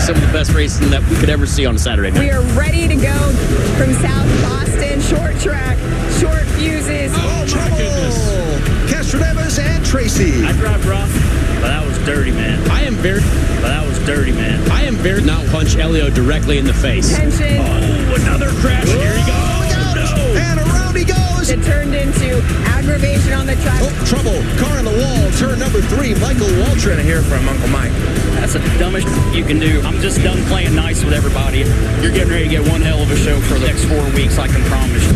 some of the best racing that we could ever see on a Saturday night. We are ready to go from South Boston. Short track, short fuses. Oh, my goodness. Castroneves and Tracy. I drive rough, but that was dirty, man. I am very not punch Elio directly in the face. Tension. Oh, another crash. Here he goes. No. And around he goes. It turned into aggravation on the track. Oh, trouble. Car on the wall. Turn number 3. Michael Waltrip. Here from Uncle Mike. That's the dumbest you can do. I'm just done playing nice with everybody. You're getting ready to get one hell of a show for the next 4 weeks, I can promise you.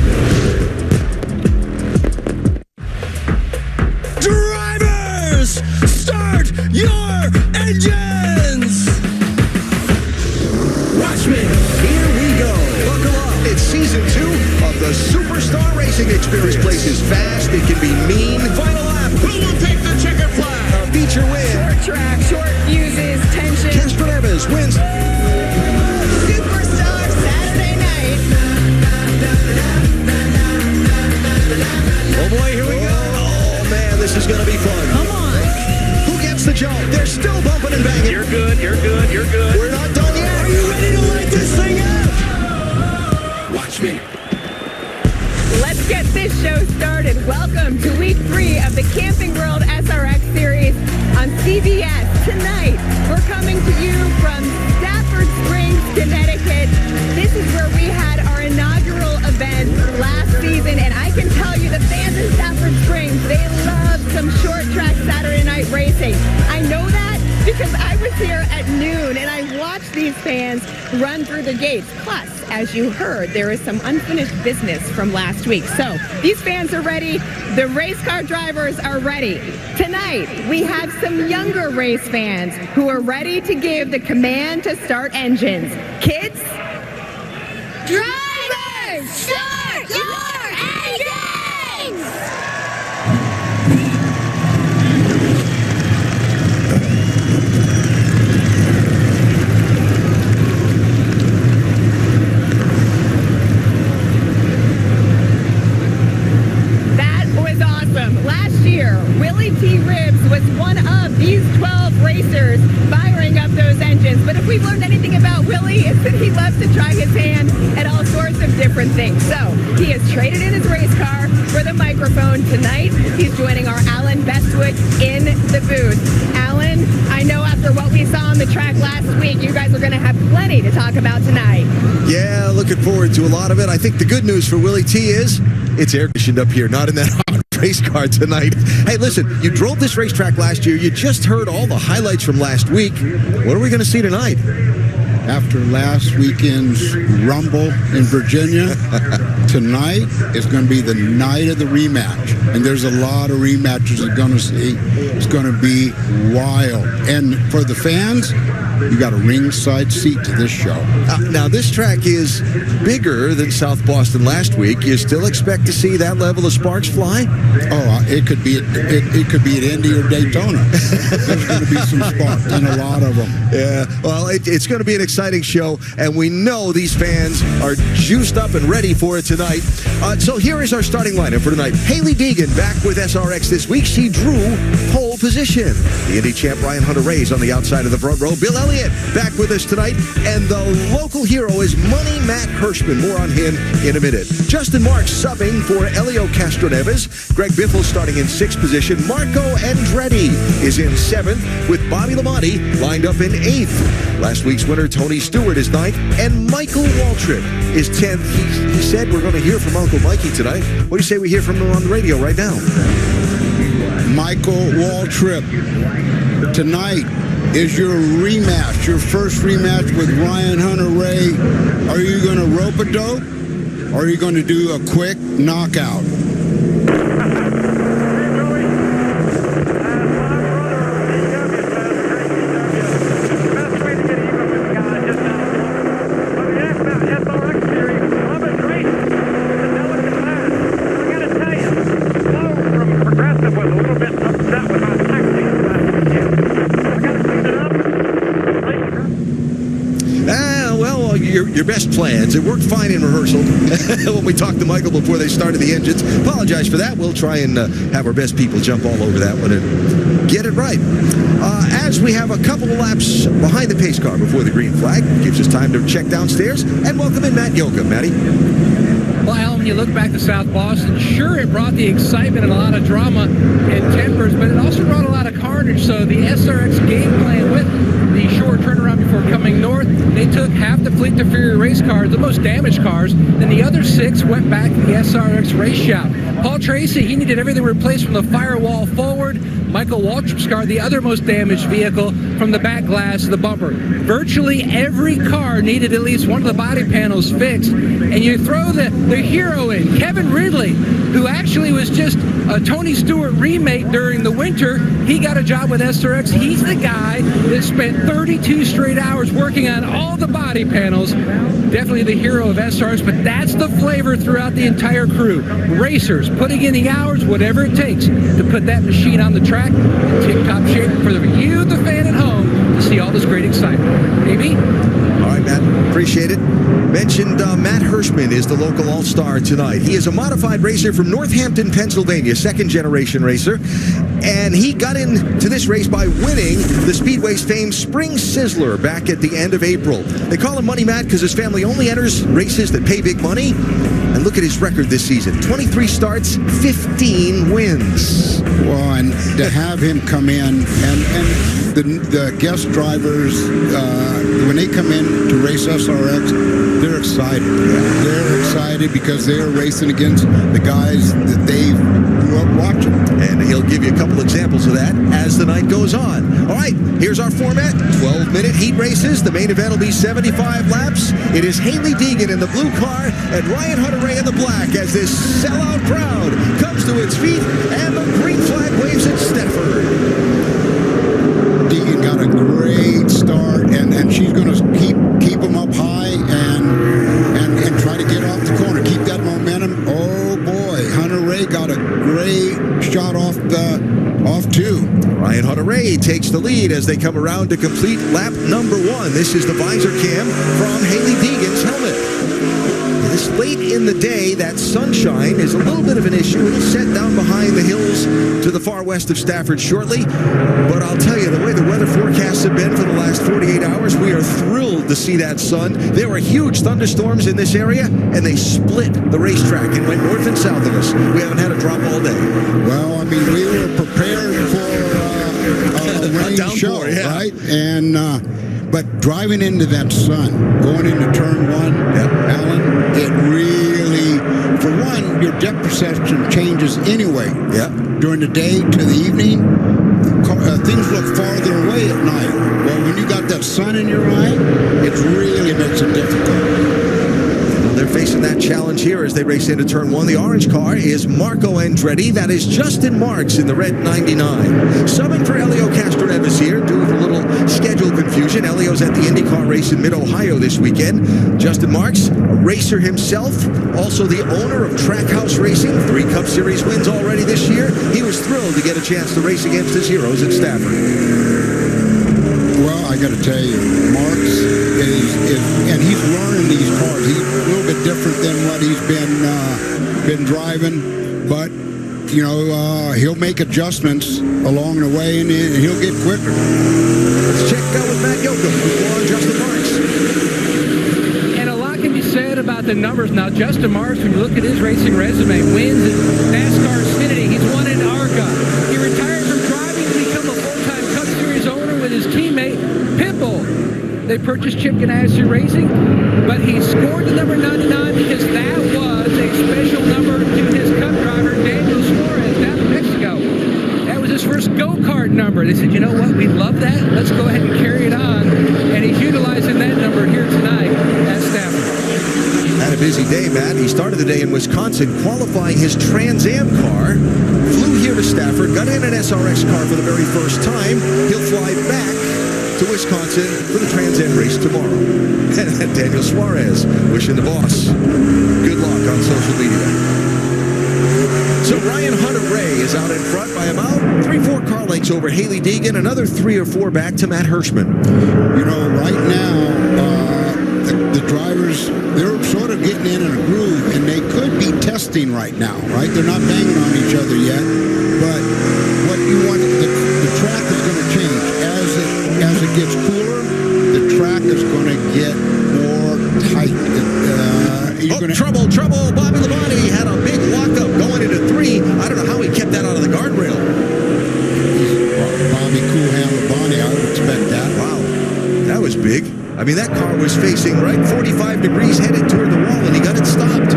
Drivers, start your engines! Watch me. Here we go. Buckle up. It's season 2 of the Superstar Racing Experience. This place is fast. It can be mean. Final lap. Who will take the checkered flag? A feature win. Short track, short fuses, tension. Castroneves wins. Superstar Saturday night. Oh boy, here we go. Oh man, this is going to be fun. Come on. Who gets the jump? They're still bumping and banging. You're good. We're not done yet. Are you ready to light this thing up? Watch me. Let's get this show started. Welcome to week 3 of the Camping World SRX series on CBS. Tonight, we're coming to you from Stafford Springs, Connecticut. This is where we had our inaugural event last season, and I can tell you the fans in Stafford Springs, they love some short track Saturday night racing. I know that because I was here at noon and I watched these fans run through the gates. Plus, as you heard, there is some unfinished business from last week. So these fans are ready. The race car drivers are ready. Tonight, we have some younger race fans who are ready to give the command to start engines. Kids, drivers, start your engines! Last year, Willie T. Ribbs was one of these 12 racers firing up those engines. But if we've learned anything about Willie, it's that he loves to try his hand at all sorts of different things. So he has traded in his race car for the microphone tonight. He's joining our Alan Bestwood in the booth. Alan, I know after what we saw on the track last week, you guys are going to have plenty to talk about tonight. Yeah, looking forward to a lot of it. I think the good news for Willie T is it's air conditioned up here, not in that hot race car tonight. Hey, listen, you drove this racetrack last year. You just heard all the highlights from last week. What are we going to see tonight? After last weekend's rumble in Virginia, tonight is going to be the night of the rematch. And there's a lot of rematches you're going to see. It's going to be wild. And for the fans, you got a ringside seat to this show. Now, this track is bigger than South Boston last week. You still expect to see that level of sparks fly? Oh, it could be at Indy or Daytona. There's going to be some sparks and a lot of them. Yeah, well, it's going to be an exciting show, and we know these fans are juiced up and ready for it tonight. So here is our starting lineup for tonight. Haley Deegan back with SRX this week. She drew pole position. The Indy champ Ryan Hunter-Reay's on the outside of the front row. Bill Elliott back with us tonight, and the local hero is Money Matt Hirschman. More on him in a minute. Justin Marks subbing for Elio Castroneves. Greg Biffle starting in 6th position. Marco Andretti is in 7th, with Bobby Lamonti lined up in 8th. Last week's winner, Tony Stewart, is 9th, and Michael Waltrip is 10th. He said we're going to hear from Uncle Mikey tonight. What do you say we hear from him on the radio right now? Michael Waltrip, tonight is your rematch, your first rematch with Ryan Hunter-Reay. Are you going to rope a dope, or are you going to do a quick knockout? Your best plans. It worked fine in rehearsal when we talked to Michael before they started the engines. Apologize for that. We'll try and have our best people jump all over that one and get it right. As we have a couple of laps behind the pace car before the green flag, gives us time to check downstairs and welcome in Matt Yoakum. Matty? Well, Alan, when you look back to South Boston, sure, it brought the excitement and a lot of drama and tempers, but it also brought a lot of carnage. So the SRX game plan with the short turnaround before coming north, they took half the fleet to Fury race cars, the most damaged cars, and the other 6 went back to the SRX race shop. Paul Tracy, he needed everything replaced from the firewall forward. Michael Waltrip's car, the other most damaged vehicle, from the back glass to the bumper. Virtually every car needed at least one of the body panels fixed. And you throw the hero in, Kevin Ridley, who actually was just a Tony Stewart remake during the winter. He got a job with SRX. He's the guy that spent 32 straight hours working on all the body panels. Definitely the hero of SRX, but that's the flavor throughout the entire crew. Racers putting in the hours, whatever it takes, to put that machine on the track in tip-top shape for you, the fan at home, to see all this great excitement. AB? All right, Matt. Appreciate it. Mentioned Matt Hirschman is the local all-star tonight. He is a modified racer from Northampton, Pennsylvania, second-generation racer. And he got into this race by winning the Speedway's famed Spring Sizzler back at the end of April. They call him Money Matt because his family only enters races that pay big money. And look at his record this season. 23 starts, 15 wins. Well, and to have him come in, and the guest drivers, when they come in to race SRX, they're excited. They're excited because they're racing against the guys that they grew up watching. And he'll give you a couple examples of that as the night goes on. All right, here's our format. 12-minute heat races. The main event will be 75 laps. It is Hailie Deegan in the blue car and Ryan Hunter-Reay in the black as this sellout crowd comes to its feet and the green flag waves at Stafford. Deegan got a great start, and she's going to keep him up high and try to get off the corner, keep that momentum. Oh boy, Hunter-Reay got a great shot off two. Ryan Hunter-Reay takes the lead as they come around to complete lap number 1. This is the visor cam from Hailie Deegan's helmet. This late in the day, that sunshine is a little bit of an issue. It'll set down behind the hills to the far west of Stafford shortly. But I'll tell you, the way the weather forecasts have been for the last 48 hours, we are thrilled to see that sun. There were huge thunderstorms in this area, and they split the racetrack and went north and south of us. We haven't had a drop all day. Well, I mean, we were prepared for a rain show, yeah. right? And but driving into that sun, going into turn 1, Alan, it really, for one, your depth perception changes anyway. During the day to the evening, things look farther away at night. Well, when you got that sun in your eye, it really makes it difficult. They're facing that challenge here as they race into turn 1. The orange car is Marco Andretti. That is Justin Marks in the red 99. Subbing for Elio Castroneves here due to a little schedule confusion. Elio's at the IndyCar race in mid-Ohio this weekend. Justin Marks, a racer himself, also the owner of Trackhouse Racing. 3 Cup Series wins already this year. He was thrilled to get a chance to race against his heroes at Stafford. Well, I got to tell you, Marks and he's learning these cars. He's a little bit different than what he's been driving, but you know he'll make adjustments along the way, and he'll get quicker. Let's check out with Matt Yoakum before Justin Marks. And a lot can be said about the numbers now. Justin Marks, when you look at his racing resume, wins in NASCAR Xfinity. He's won in ARCA. He retired from driving to become a full-time Cup Series owner with his teammate Pitbull. They purchased Chip Ganassi Racing, but he scored the number 99 because that was a special number to his Cup driver, Daniel Suarez, down in Mexico. That was his first go-kart number. They said, you know what, we love that. Let's go ahead and carry it on. And he's utilizing that number here tonight at Stafford. Had a busy day, Matt. He started the day in Wisconsin qualifying his Trans Am car. Flew here to Stafford, got in an SRX car for the very first time. He'll fly back to Wisconsin for the Trans Am race tomorrow. And Daniel Suarez wishing the boss good luck on social media. So Ryan Hunter-Reay is out in front by about 3-4 car lengths over Hailie Deegan, another 3 or 4 back to Matt Hirschman. You know, right now, the drivers, they're sort of getting in a groove, and they could be testing right now, right? They're not banging on each other yet, but what you want, the track is going to change. As it gets cooler, the track is going to get more tight. Trouble. Bobby Labonte had a big lockup going into 3. I don't know how he kept that out of the guardrail. Bobby Cool Hand Labonte, I would expect that. Wow, that was big. I mean, that car was facing right 45 degrees headed toward the wall, and he got it stopped.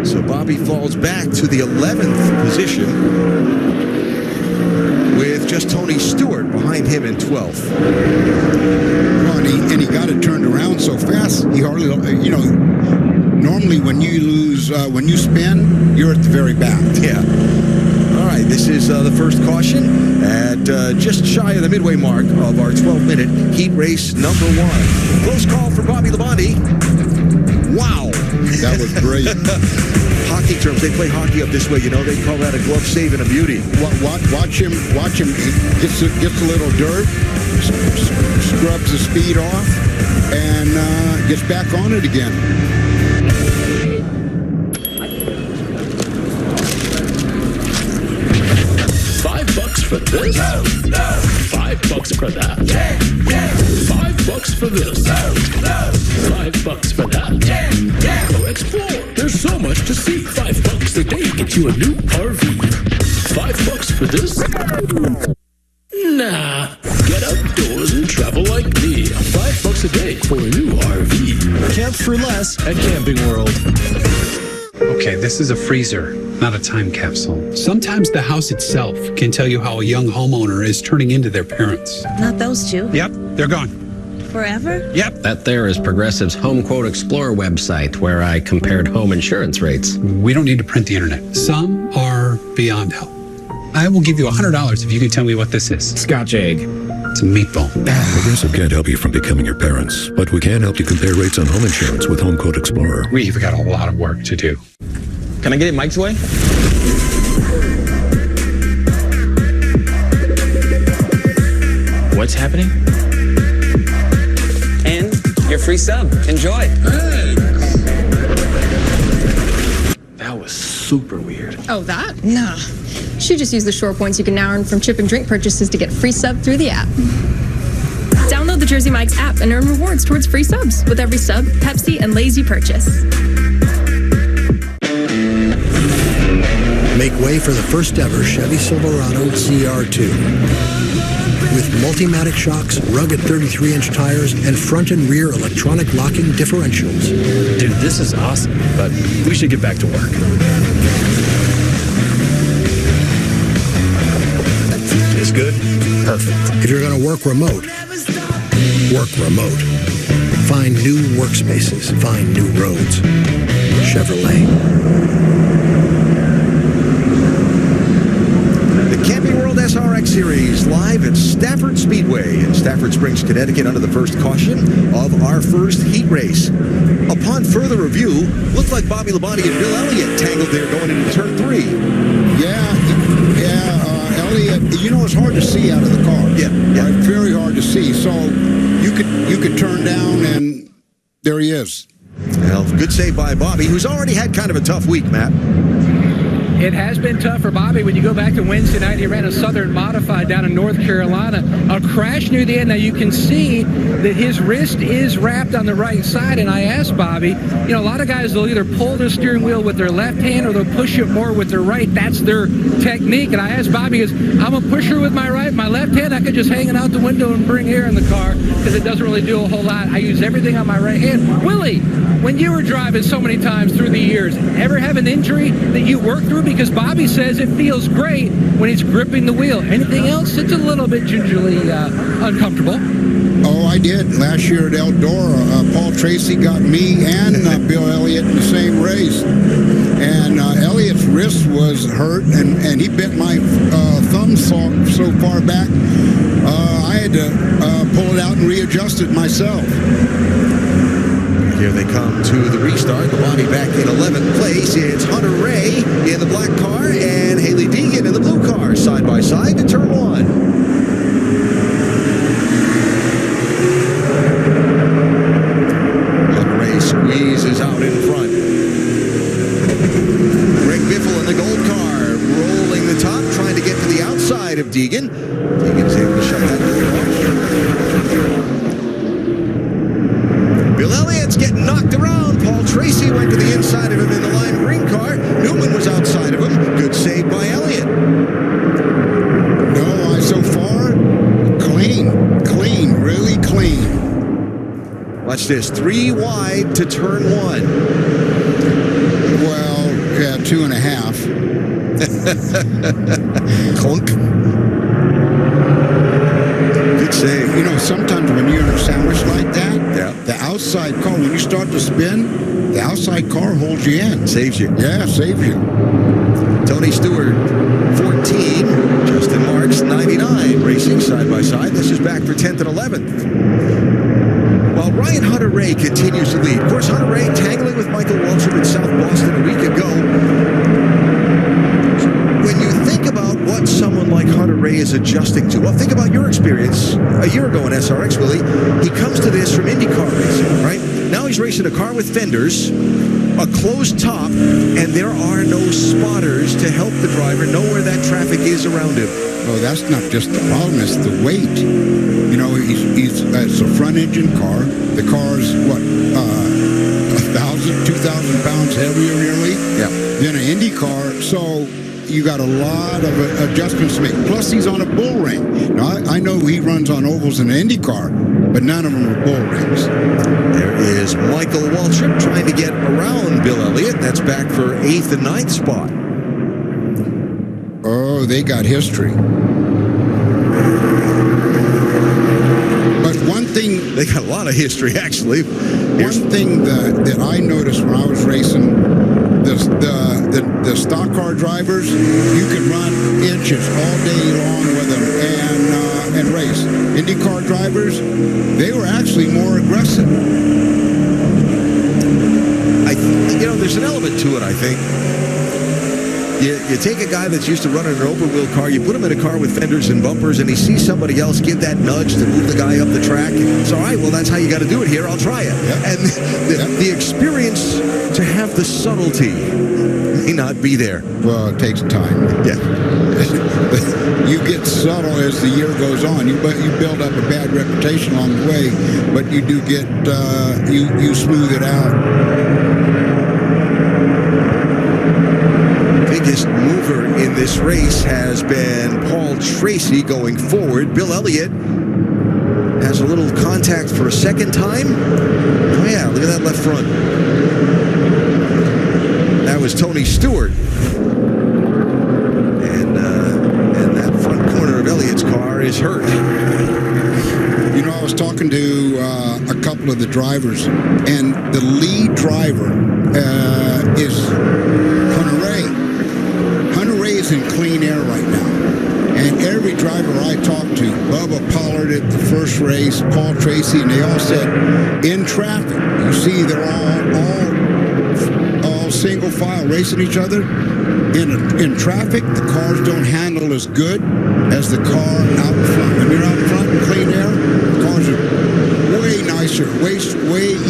So Bobby falls back to the 11th position with just Tony Stewart behind him in 12th. Well, and he got it turned around so fast, he hardly, normally when you lose, when you spin, you're at the very back. Yeah. All right, this is the first caution at just shy of the midway mark of our 12-minute heat race number 1. Close call for Bobby Labonte. Wow. That was brilliant. Hockey terms, they play hockey up this way, they call that a glove save and a beauty. Watch him. He gets a little dirt, scrubs the speed off, and gets back on it again. $5 for this. No. $5 for that. Yeah. $5 for this. No. $5 for that. Yeah. Go explore. There's so much to see. $5 a day get you a new RV. $5 for this. Nah. Get outdoors and travel like me. $5 a day for a new RV. Camp for less at Camping World. Okay, this is a freezer, not a time capsule. Sometimes the house itself can tell you how a young homeowner is turning into their parents. Not those two. Yep, they're gone. Forever? Yep. That there is Progressive's Home Quote Explorer website, where I compared home insurance rates. We don't need to print the internet. Some are beyond help. I will give you $100 if you can tell me what this is. Scotch egg. It's a meatball. Progressive can't help you from becoming your parents, but we can help you compare rates on home insurance with Home Quote Explorer. We've got a lot of work to do. Can I get it Mike's way? What's happening? And your free sub. Enjoy. That was super weird. Oh, that? Nah. She just used the shore points you can now earn from chip and drink purchases to get free sub through the app. Download the Jersey Mike's app and earn rewards towards free subs with every sub, Pepsi, and Lay's you purchase. Make way for the first ever Chevy Silverado CR2. With Multimatic shocks, rugged 33-inch tires, and front and rear electronic locking differentials. Dude, this is awesome, but we should get back to work. Is good? Perfect. If you're going to work remote, work remote. Find new workspaces. Find new roads. Chevrolet. The Camping World SRX Series live at Stafford Speedway in Stafford Springs, Connecticut, under the first caution of our first heat race. Upon further review, looked like Bobby Labonte and Bill Elliott tangled there going into turn 3. Elliott, it's hard to see out of the car. Yeah. Right? Very hard to see. So you could turn down, and there he is. Well, good save by Bobby, who's already had kind of a tough week, Matt. It has been tough for Bobby. When you go back to Wednesday night, he ran a Southern Modified down in North Carolina. A crash near the end. Now, you can see that his wrist is wrapped on the right side, and I asked Bobby, a lot of guys, they'll either pull the steering wheel with their left hand or they'll push it more with their right. That's their technique. And I asked Bobby, I'm a pusher with my right. My left hand, I could just hang it out the window and bring air in the car because it doesn't really do a whole lot. I use everything on my right hand. Willie, when you were driving so many times through the years, ever have an injury that you worked through? Because Bobby says it feels great when he's gripping the wheel. Anything else? It's a little bit gingerly uncomfortable. Oh, I did. Last year at Eldora, Paul Tracy got me and Bill Elliott in the same race. And Elliott's wrist was hurt, and he bent my thumb so far back, I had to pull it out and readjust it myself. Here they come to the restart. Labonte back in 11th place. It's Hunter Ray in the black car and Haley Deegan in the blue car, side by side to turn 1. inside of Deegan. Deegan's able to shut that door off. Bill Elliott's getting knocked around. Paul Tracy went to the inside of him in the lime green car. Newman was outside of him. Good save by Elliott. No, so far, clean, really clean. Watch this, 3 wide to turn 1. Well, yeah, 2.5. Clunk. Good save. You know, sometimes when you're in a sandwich like that, yeah, the outside car, when you start to spin, the outside car holds you in. Saves you. Yeah, saves you. Tony Stewart, 14. Justin Marks, 99. Racing side by side. This is back for 10th and 11th. While Ryan Hunter-Reay continues to lead. Of course, Hunter-Reay tangling with Michael Waltrip in South Boston a week ago. When you think about what someone like Hunter-Reay is adjusting to, well, think about your experience a year ago in SRX, Willie. He comes to this from IndyCar racing, right? Now he's racing a car with fenders, a closed top, and there are no spotters to help the driver know where that traffic is around him. Well, that's not just the problem, it's the weight. You know, it's a front engine car. The car's, what, 1,000, 2,000 pounds heavier nearly than an Indy car. So you got a lot of adjustments to make. Plus, he's on a bull ring. Now, I know he runs on ovals in an Indy car, but none of them are bull rings. There is Michael Waltrip trying to get around Bill Elliott. That's back for 8th and 9th spot. Oh, they got history. But one thing... They got a lot of history, actually. One thing that I noticed when I was racing, the stock car drivers, you could run inches all day long with them and race. IndyCar drivers, they were actually more aggressive. You know, there's an element to it, I think. You take a guy that's used to running an open wheel car, you put him in a car with fenders and bumpers, and he sees somebody else give that nudge to move the guy up the track. It's all right, well, that's how you got to do it here. I'll try it. Yep. And the experience to have the subtlety may not be there. Well, it takes time. Yeah. You get subtle as the year goes on. You build up a bad reputation along the way, but you do get, you smooth it out. Biggest mover in this race has been Paul Tracy going forward. Bill Elliott has a little contact for a second time. Oh yeah, look at that left front. That was Tony Stewart. And that front corner of Elliott's car is hurt. You know, I was talking to a couple of the drivers, and the lead driver is Hunter-Reay. Hunter-Reay is in clean air right now. And every driver I talked to, Bubba Pollard at the first race, Paul Tracy, and they all said, in traffic, you see they're all single file racing each other. In traffic, the cars don't handle as good as the car out front. When you're out front in clean air, the cars are way nicer, way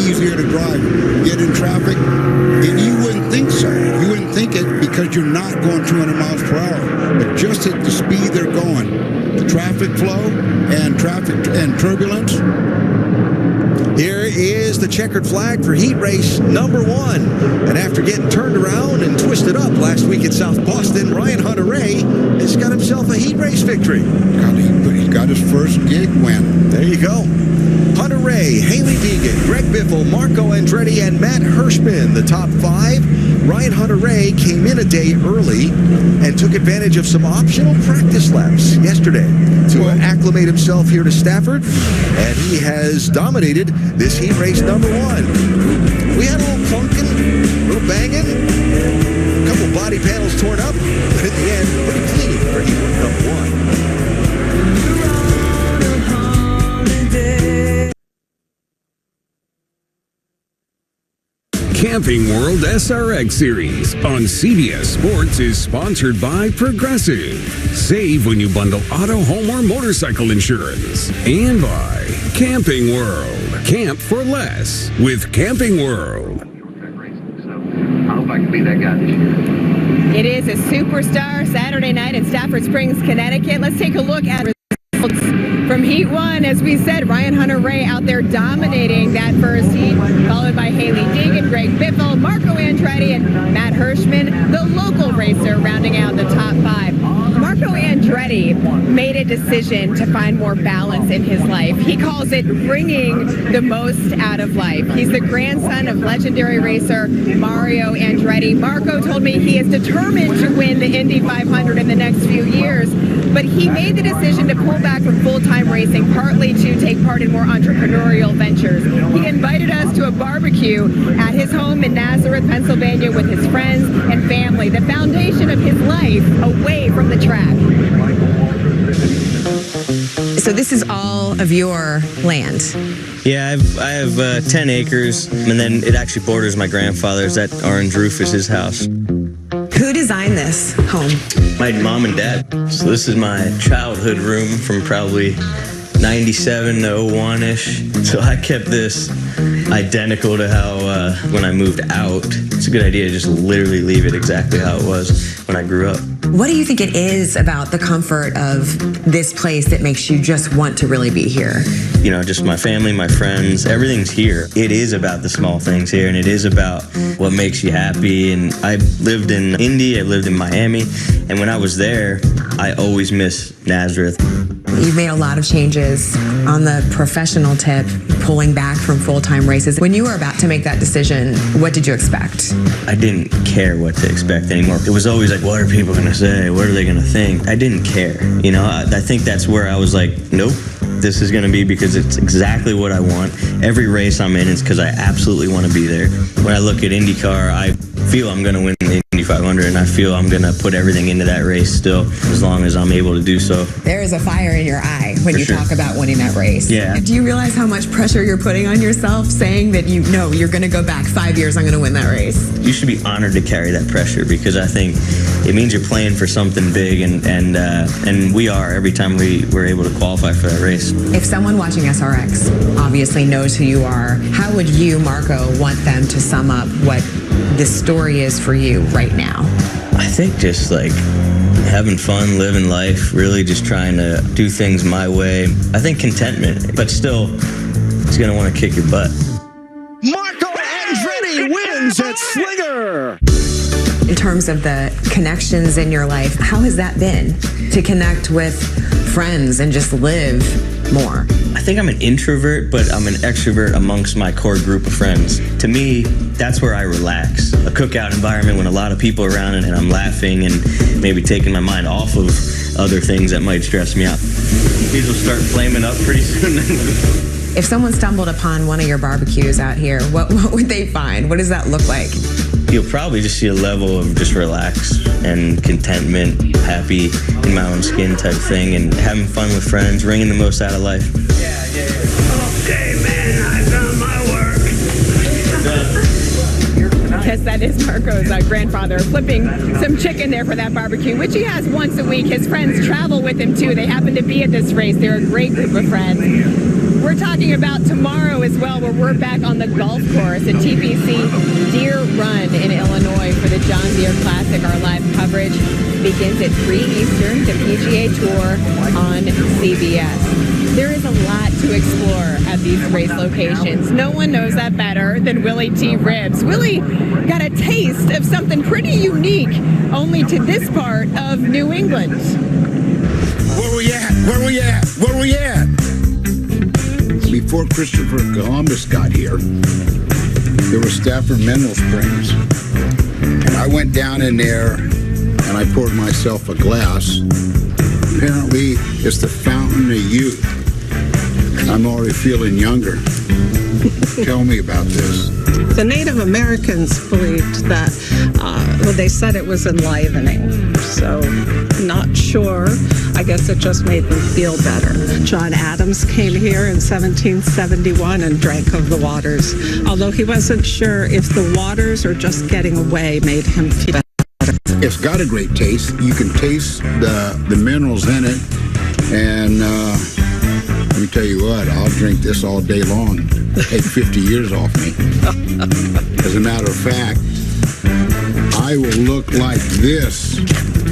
easier to drive. Get in traffic, and you wouldn't think so. You wouldn't think it because you're not going 200 miles per hour. But just at the speed they're going, the traffic flow and turbulence. Here is the checkered flag for heat race number 1. And after getting turned around and twisted up last week at South Boston, Ryan Hunter-Reay has got himself a heat race victory. He's got his first gig win. There you go. Hunter-Reay, Haley Deegan, Greg Biffle, Marco Andretti, and Matt Hirschman, the top 5. Ryan Hunter-Reay came in a day early and took advantage of some optional practice laps yesterday to acclimate himself here to Stafford, and he has dominated this heat race number 1. We had a little clunking, a little banging, a couple body panels torn up, but in the end, pretty clean for heat number 1. Camping World SRX Series on CBS Sports is sponsored by Progressive. Save when you bundle auto, home, or motorcycle insurance. And by Camping World. Camp for less with Camping World. I hope I can be that guy this year. It is a superstar Saturday night in Stafford Springs, Connecticut. Let's take a look at results from Heat 1. As we said, Ryan Hunter-Reay out there dominating that first heat, followed by Hailie Deegan, Greg Biffle, Marco Andretti, and Matt Hirschman, the local racer, rounding out the top 5. Marco Andretti made a decision to find more balance in his life. He calls it bringing the most out of life. He's the grandson of legendary racer Mario Andretti. Marco told me he is determined to win the Indy 500 in the next few years, but he made the decision to pull back from full-time racing, partly to take part in more entrepreneurial ventures. He invited us to a barbecue at his home in Nazareth, Pennsylvania, with his friends and family, the foundation of his life away from the track. So this is all of your land? Yeah, I have 10 acres, and then it actually borders my grandfather's. That orange roof is his house. Who designed this home? My mom and dad. So this is my childhood room from probably 97 to 01-ish. So I kept this identical to how when I moved out. It's a good idea to just literally leave it exactly how it was when I grew up. What do you think it is about the comfort of this place that makes you just want to really be here? You know, just my family, my friends, everything's here. It is about the small things here, and it is about what makes you happy. And I lived in Indy, I lived in Miami, and when I was there, I always miss Nazareth. You've made a lot of changes on the professional tip, pulling back from full-time races. When you were about to make that decision, what did you expect? I didn't care what to expect anymore. It was always like, what are people going to say? What are they going to think? I didn't care. You know, I think that's where I was like, nope, this is going to be because it's exactly what I want. Every race I'm in is because I absolutely want to be there. When I look at IndyCar, I feel I'm going to win the Indy 500, and I feel I'm going to put everything into that race still, as long as I'm able to do so. There is a fire in your eye when you talk about winning that race. Yeah. Do you realize how much pressure you're putting on yourself, saying that you know you're going to go back 5 years, I'm going to win that race? You should be honored to carry that pressure, because I think it means you're playing for something big, and we are every time we're able to qualify for that race. If someone watching SRX obviously knows who you are, how would you, Marco, want them to sum up what this story is for you right now? I think just like having fun, living life, really just trying to do things my way. I think contentment, but still, it's going to want to kick your butt. Marco Andretti wins at Slinger. In terms of the connections in your life, how has that been to connect with friends and just live more? I think I'm an introvert, but I'm an extrovert amongst my core group of friends. To me, that's where I relax. A cookout environment when a lot of people are around and I'm laughing and maybe taking my mind off of other things that might stress me out. These will start flaming up pretty soon. If someone stumbled upon one of your barbecues out here, what would they find? What does that look like? You'll probably just see a level of just relax and contentment, happy in my own skin type thing, and having fun with friends, wringing the most out of life. Okay, man, I've done my work. Yes, that is Marco's grandfather flipping some chicken there for that barbecue, which he has once a week. His friends travel with him, too. They happen to be at this race. They're a great group of friends. We're talking about tomorrow as well, where we're back on the golf course at TPC Deer Run in Illinois for the John Deere Classic. Our live coverage begins at 3 Eastern, the PGA Tour on CBS. There is a lot to explore at these race locations. No one knows that better than Willie T. Ribbs. Willie got a taste of something pretty unique only to this part of New England. Where we at? Where we at? Where we at? Before Christopher Columbus got here, there was Stafford Mineral Springs. And I went down in there and I poured myself a glass. Apparently, it's the fountain of youth. I'm already feeling younger. Tell me about this. The Native Americans believed that, they said it was enlivening. So, not sure. I guess it just made them feel better. John Adams came here in 1771 and drank of the waters, although he wasn't sure if the waters or just getting away made him feel better. It's got a great taste. You can taste the minerals in it. And let me tell you what, I'll drink this all day long. Take 50 years off me. As a matter of fact, I will look like this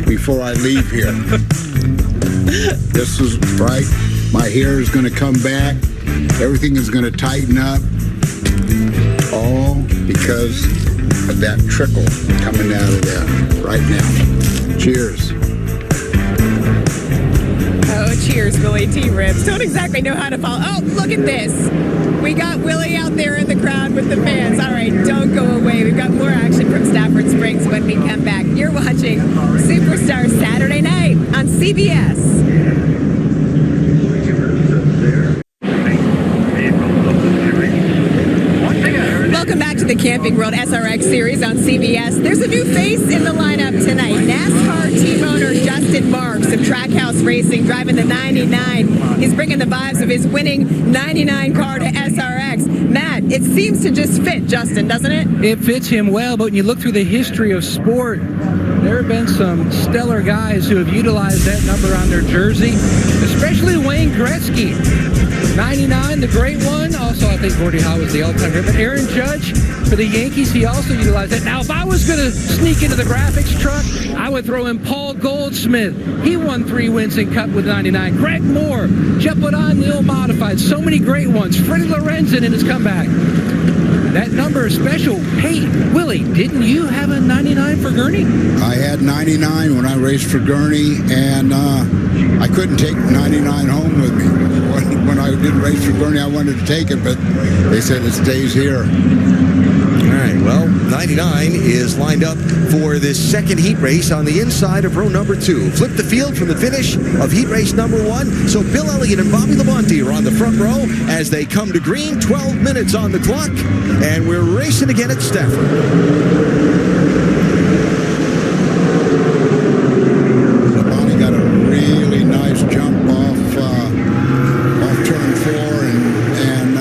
before I leave here. This is right. My hair is going to come back. Everything is going to tighten up. All because of that trickle coming out of there right now. Cheers. Oh, cheers, Willie T. Ribs. Don't exactly know how to follow. Oh, look at this. We got Willie out there in the crowd with the fans. All right, don't go away. We've got more action from Stafford Springs when we come back. You're watching Superstar Saturday Night on CBS. Welcome back to the Camping World SRX Series on CBS. There's a new face in the lineup tonight. NASCAR team owner Justin Marks of Trackhouse Racing, driving the 99. He's bringing the vibes of his winning 99 car to SRX. Matt, it seems to just fit Justin, doesn't it? It fits him well, but when you look through the history of sport, there have been some stellar guys who have utilized that number on their jersey, especially Wayne Gretzky. 99, the great one. Also, I think Gordie Howe was the all-time great. But Aaron Judge for the Yankees, he also utilized that. Now, if I was going to sneak into the graphics truck, I would throw in Paul Goldsmith. He won 3 wins in Cup with 99. Greg Moore, Jeff Bodine, the old modified. So many great ones. Freddie Lorenzen in his comeback. That number is special. Hey, Willie, didn't you have a 99 for Gurney? I had 99 when I raced for Gurney, and I couldn't take 99 home with me. When I did race for Gurney, I wanted to take it, but they said it stays here. All right, well, 99 is lined up for this second heat race on the inside of row number 2. Flip the field from the finish of heat race number 1. So Bill Elliott and Bobby Labonte are on the front row as they come to green. 12 minutes on the clock, and we're racing again at Stafford. Labonte got a really nice jump off turn 4, and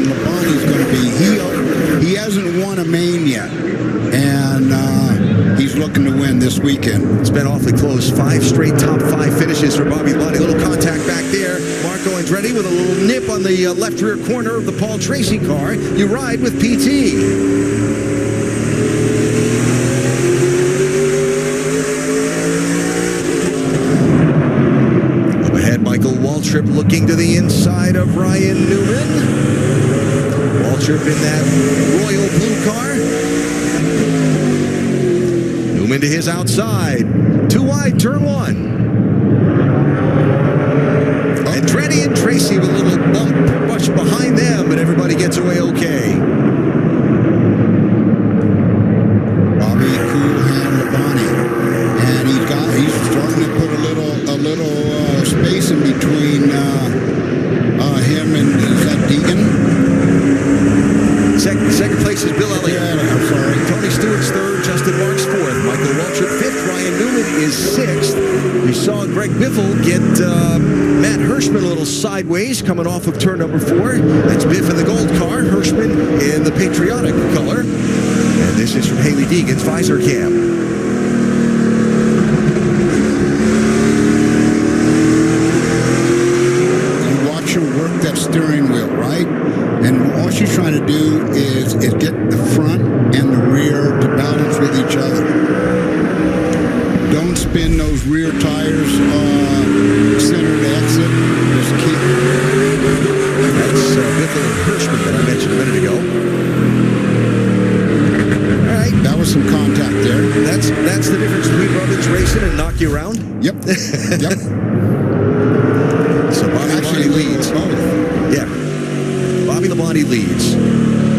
Labonte's going to be he hasn't won a main yet, and he's looking to win this weekend. It's been awfully close. 5 straight top 5 finishes for Bobby Labonte. A little contact back there. Marco Andretti with a little nip on the left rear corner of the Paul Tracy car. You ride with PT. Michael Waltrip looking to the inside of Ryan Newman. Waltrip in that royal blue car. Newman to his outside. 2 wide, turn 1. Andretti and Tracy with a little bump rush behind them, but everybody gets away okay. Bobby Cool Hand Labonte. And he's starting to put a little space in between him and is that Deegan? Second place is Bill Elliott. Yeah, I'm sorry. Tony Stewart's 3rd, Justin Marks 4th, Michael Waltrip 5th, Ryan Newman is 6th. We saw Greg Biffle get Matt Hirschman a little sideways coming off of turn number 4. That's Biff in the gold car, Hirschman in the patriotic color. And this is from Haley Deegan's visor cam. Steering wheel, right? And all she's trying to do is get the front and the rear to balance with each other. Don't spin those rear tires center to exit. Just keep. That's Biffle and Hirschman that I mentioned a minute ago. All right, that was some contact there. That's the difference between Robbins racing and knock you around. Yep. Yep. So Bobby Labonte leads. Yeah, Bobby Labonte leads.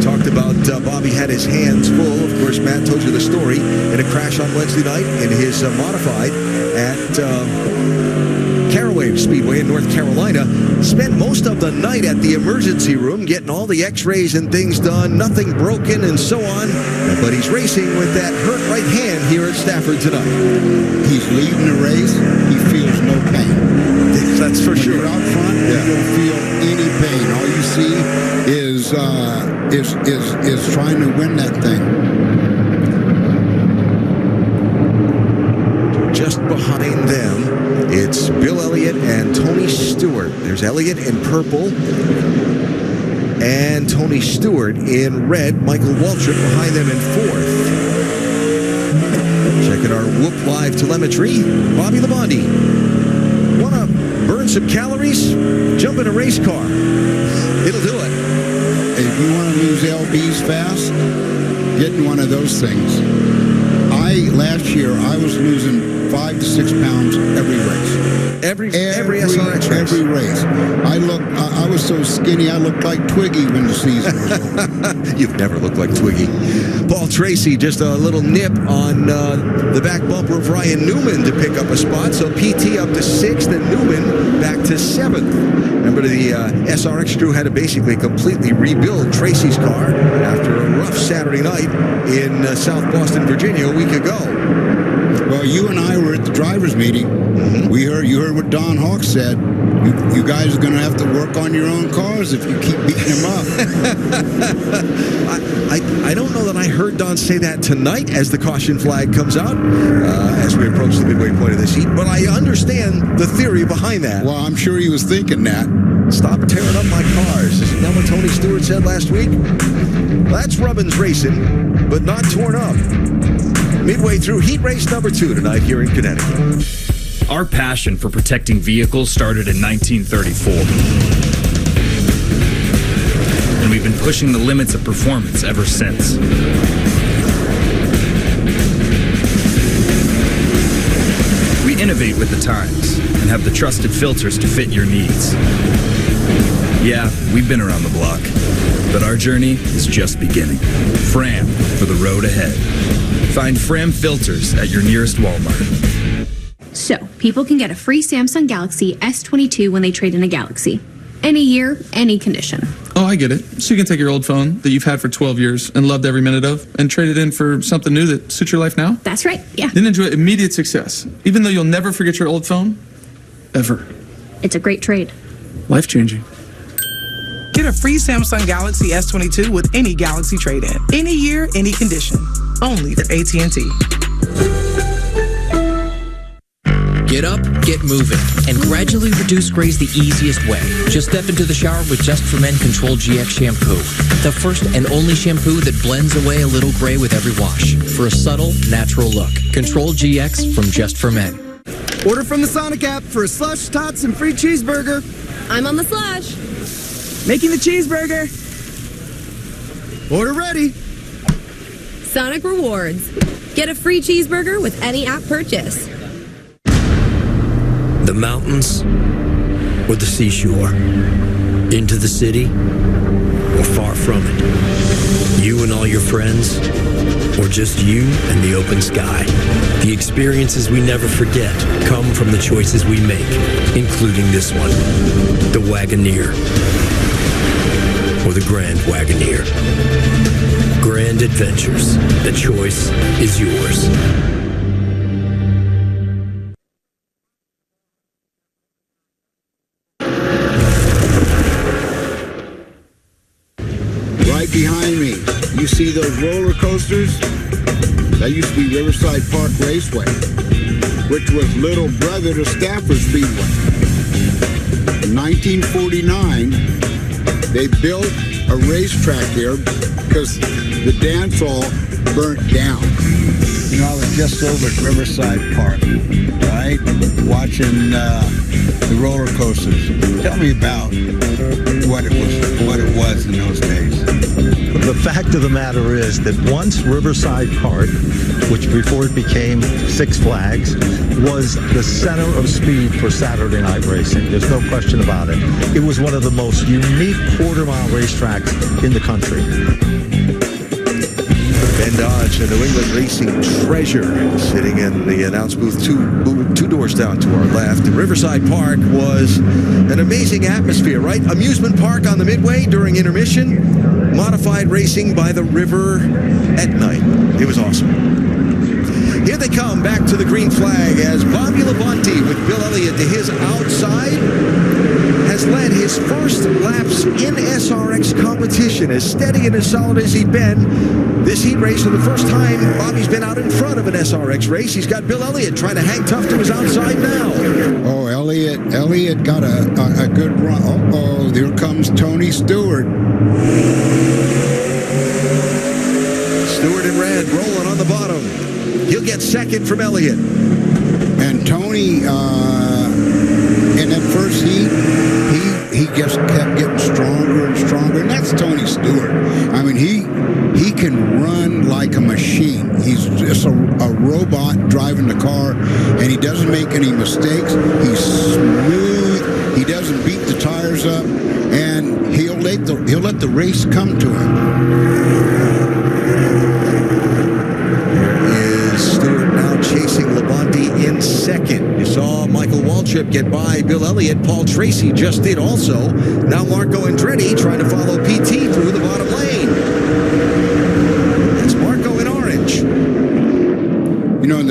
Talked about Bobby had his hands full. Of course, Matt told you the story in a crash on Wednesday night in his modified at Caraway Speedway in North Carolina. Spent most of the night at the emergency room getting all the x-rays and things done. Nothing broken and so on. But he's racing with that hurt right hand here at Stafford tonight. He's leading the race. He feels no pain. That's for sure. When you're out front, you don't feel any pain. All you see is trying to win that thing. Just behind them, it's Bill Elliott and Tony Stewart. There's Elliott in purple and Tony Stewart in red. Michael Waltrip behind them in fourth. Checking our Whoop Live telemetry. Bobby Labonte. Want to burn some calories? Jump in a race car. It'll do it. If you want to lose LBs fast, get in one of those things. Last year, I was losing 5 to 6 pounds every race. Every SRX race. Every race. I was so skinny, I looked like Twiggy when the season was over. You've never looked like Twiggy. Paul Tracy, just a little nip on the back bumper of Ryan Newman to pick up a spot. So PT up to 6th and Newman back to 7th. Remember, the SRX crew had to basically completely rebuild Tracy's car after a rough Saturday night in South Boston, Virginia a week ago. Well, you and I were at the drivers' meeting. Mm-hmm. You heard what Don Hawk said. You guys are going to have to work on your own cars if you keep beating them up. I don't know that I heard Don say that tonight as the caution flag comes out as we approach the midway point of this heat, but I understand the theory behind that. Well, I'm sure he was thinking that. Stop tearing up my cars. Isn't that what Tony Stewart said last week? Well, that's Rubbins racing, but not torn up. Midway through heat race number 2 tonight here in Connecticut. Our passion for protecting vehicles started in 1934. And we've been pushing the limits of performance ever since. We innovate with the times and have the trusted filters to fit your needs. Yeah, we've been around the block, but our journey is just beginning. Fram for the road ahead. Find Fram filters at your nearest Walmart. So, people can get a free Samsung Galaxy S22 when they trade in a Galaxy. Any year, any condition. Oh, I get it. So you can take your old phone that you've had for 12 years and loved every minute of and trade it in for something new that suits your life now? That's right, yeah. Then enjoy immediate success, even though you'll never forget your old phone, ever. It's a great trade. Life-changing. Get a free Samsung Galaxy S22 with any Galaxy trade-in. Any year, any condition. Only at AT&T. Get up, get moving, and gradually reduce grays the easiest way. Just step into the shower with Just for Men Control GX shampoo. The first and only shampoo that blends away a little gray with every wash for a subtle, natural look. Control GX from Just for Men. Order from the Sonic app for a slush, tots, and free cheeseburger. I'm on the slush. Making the cheeseburger. Order ready. Sonic Rewards. Get a free cheeseburger with any app purchase. The mountains or the seashore, into the city or far from it, you and all your friends, or just you and the open sky. The experiences we never forget come from the choices we make, including this one, the Wagoneer, or the Grand Wagoneer. Grand adventures. The choice is yours. Behind me, you see those roller coasters? That used to be Riverside Park Raceway, which was little brother to Stafford Speedway. In 1949, they built a racetrack there because the dance hall burnt down. You know, I was just over at Riverside Park, right? Watching the roller coasters. Tell me about what it was in those days. The fact of the matter is that once Riverside Park, which before it became Six Flags, was the center of speed for Saturday night racing. There's no question about it. It was one of the most unique quarter-mile racetracks in the country. Ben Dodge, a New England racing treasure, sitting in the announce booth two doors down to our left. Riverside Park was an amazing atmosphere, right? Amusement park on the Midway during intermission, modified racing by the river at night. It was awesome. Here they come back to the green flag as Bobby Labonte with Bill Elliott to his outside has led his first laps in SRX competition. As steady and as solid as he's been this heat race, for the first time Bobby's been out in front of an SRX race. He's got Bill Elliott trying to hang tough to his outside now. Oh, Elliott got a good run. Uh-oh, there comes Tony Stewart. Stewart in red, rolling on the bottom. He'll get second from Elliott. And Tony, in that first heat, he just kept getting stronger and stronger. And that's Tony Stewart. I mean, he can run like a machine. He's just a robot driving the car, and he doesn't make any mistakes. He's smooth. He doesn't beat the tires up, and he'll let the race come to him. Chasing Labonte in second. You saw Michael Waltrip get by Bill Elliott. Paul Tracy just did also. Now Marco Andretti trying to follow PT through the bottom lane. That's Marco in orange. You know,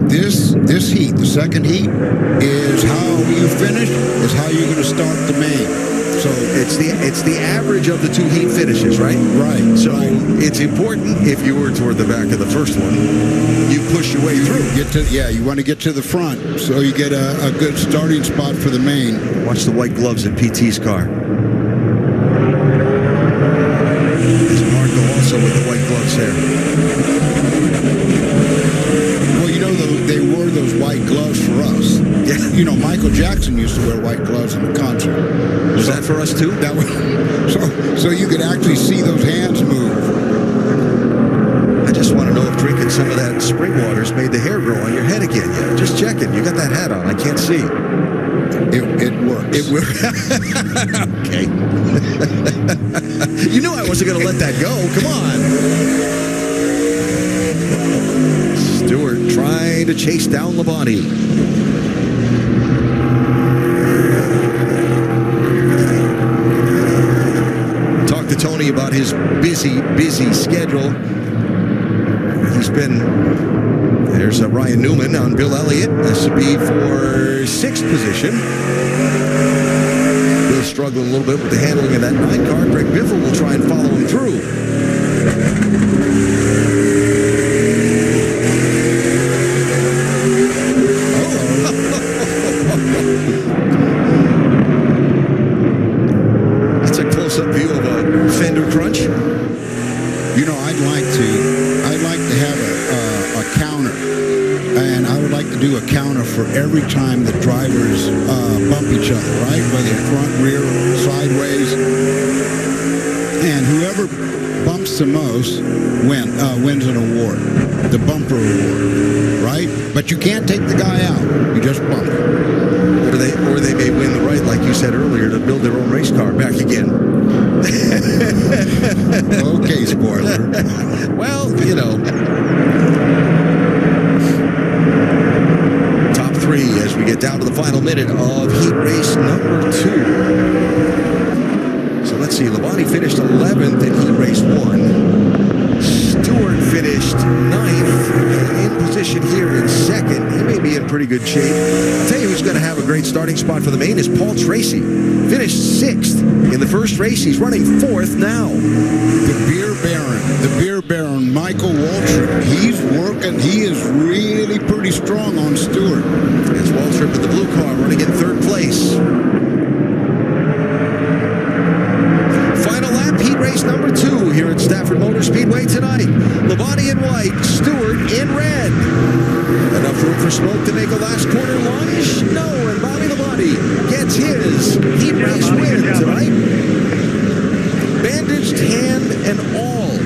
this heat, the second heat, is how you finish, is how you're going to start the main. So it's the average of the two heat finishes, right? Right. So it's important if you were toward the back of the first one, you push your way through. You want to get to the front so you get a good starting spot for the main. Watch the white gloves in PT's car. There's Marco also with the white gloves there. Well, you know, they wore those white gloves for us. Yeah. You know, Michael Jackson used to wear white gloves in the concert. Was that for us too? That was, so you could actually see those hands move. I just want to know if drinking some of that spring water's made the hair grow on your head again yet. Just checking. You got that hat on. I can't see. It works. It works. Okay. You knew I wasn't going to let that go. Come on. Stewart trying to chase down Labonte. Talked to Tony about his busy schedule. He's been, there's Ryan Newman on Bill Elliott. This would be for 6th position. Bill's struggling a little bit with the handling of that 9 car. Greg Biffle will try and follow him through. That's a close-up view of a fender crunch. You know, I'd like to have a counter, and I would like to do a counter for every time the drivers bump each other, right? Whether front, rear, sideways, and whoever bumps the most wins an award, the bumper award, right? But you can't take the guy out; you just bump him. Or they may win the right, like you said earlier, to build their own race car back again. Okay, spoiler. Well, you know. Top 3 as we get down to the final minute of heat race number 2. So let's see. Labonte finished 11th in heat race 1. Stewart finished 9th, in position here in 2nd. He may be in pretty good shape. I'll tell you who's going to have a great starting spot for the main is Paul Tracy. Finished 6th in the first race. He's running 4th now. The beer baron, Michael Waltrip. He's working. He is really pretty strong on Stewart. It's Waltrip in the blue car running in 3rd place. Final lap, heat race number 2 here at Stafford Motor Speedway tonight. Labonte in white, Stewart in red. Enough room for smoke to make a last quarter lunge? No, and Bobby Labonte gets his heat race win tonight. Bandaged hand and all.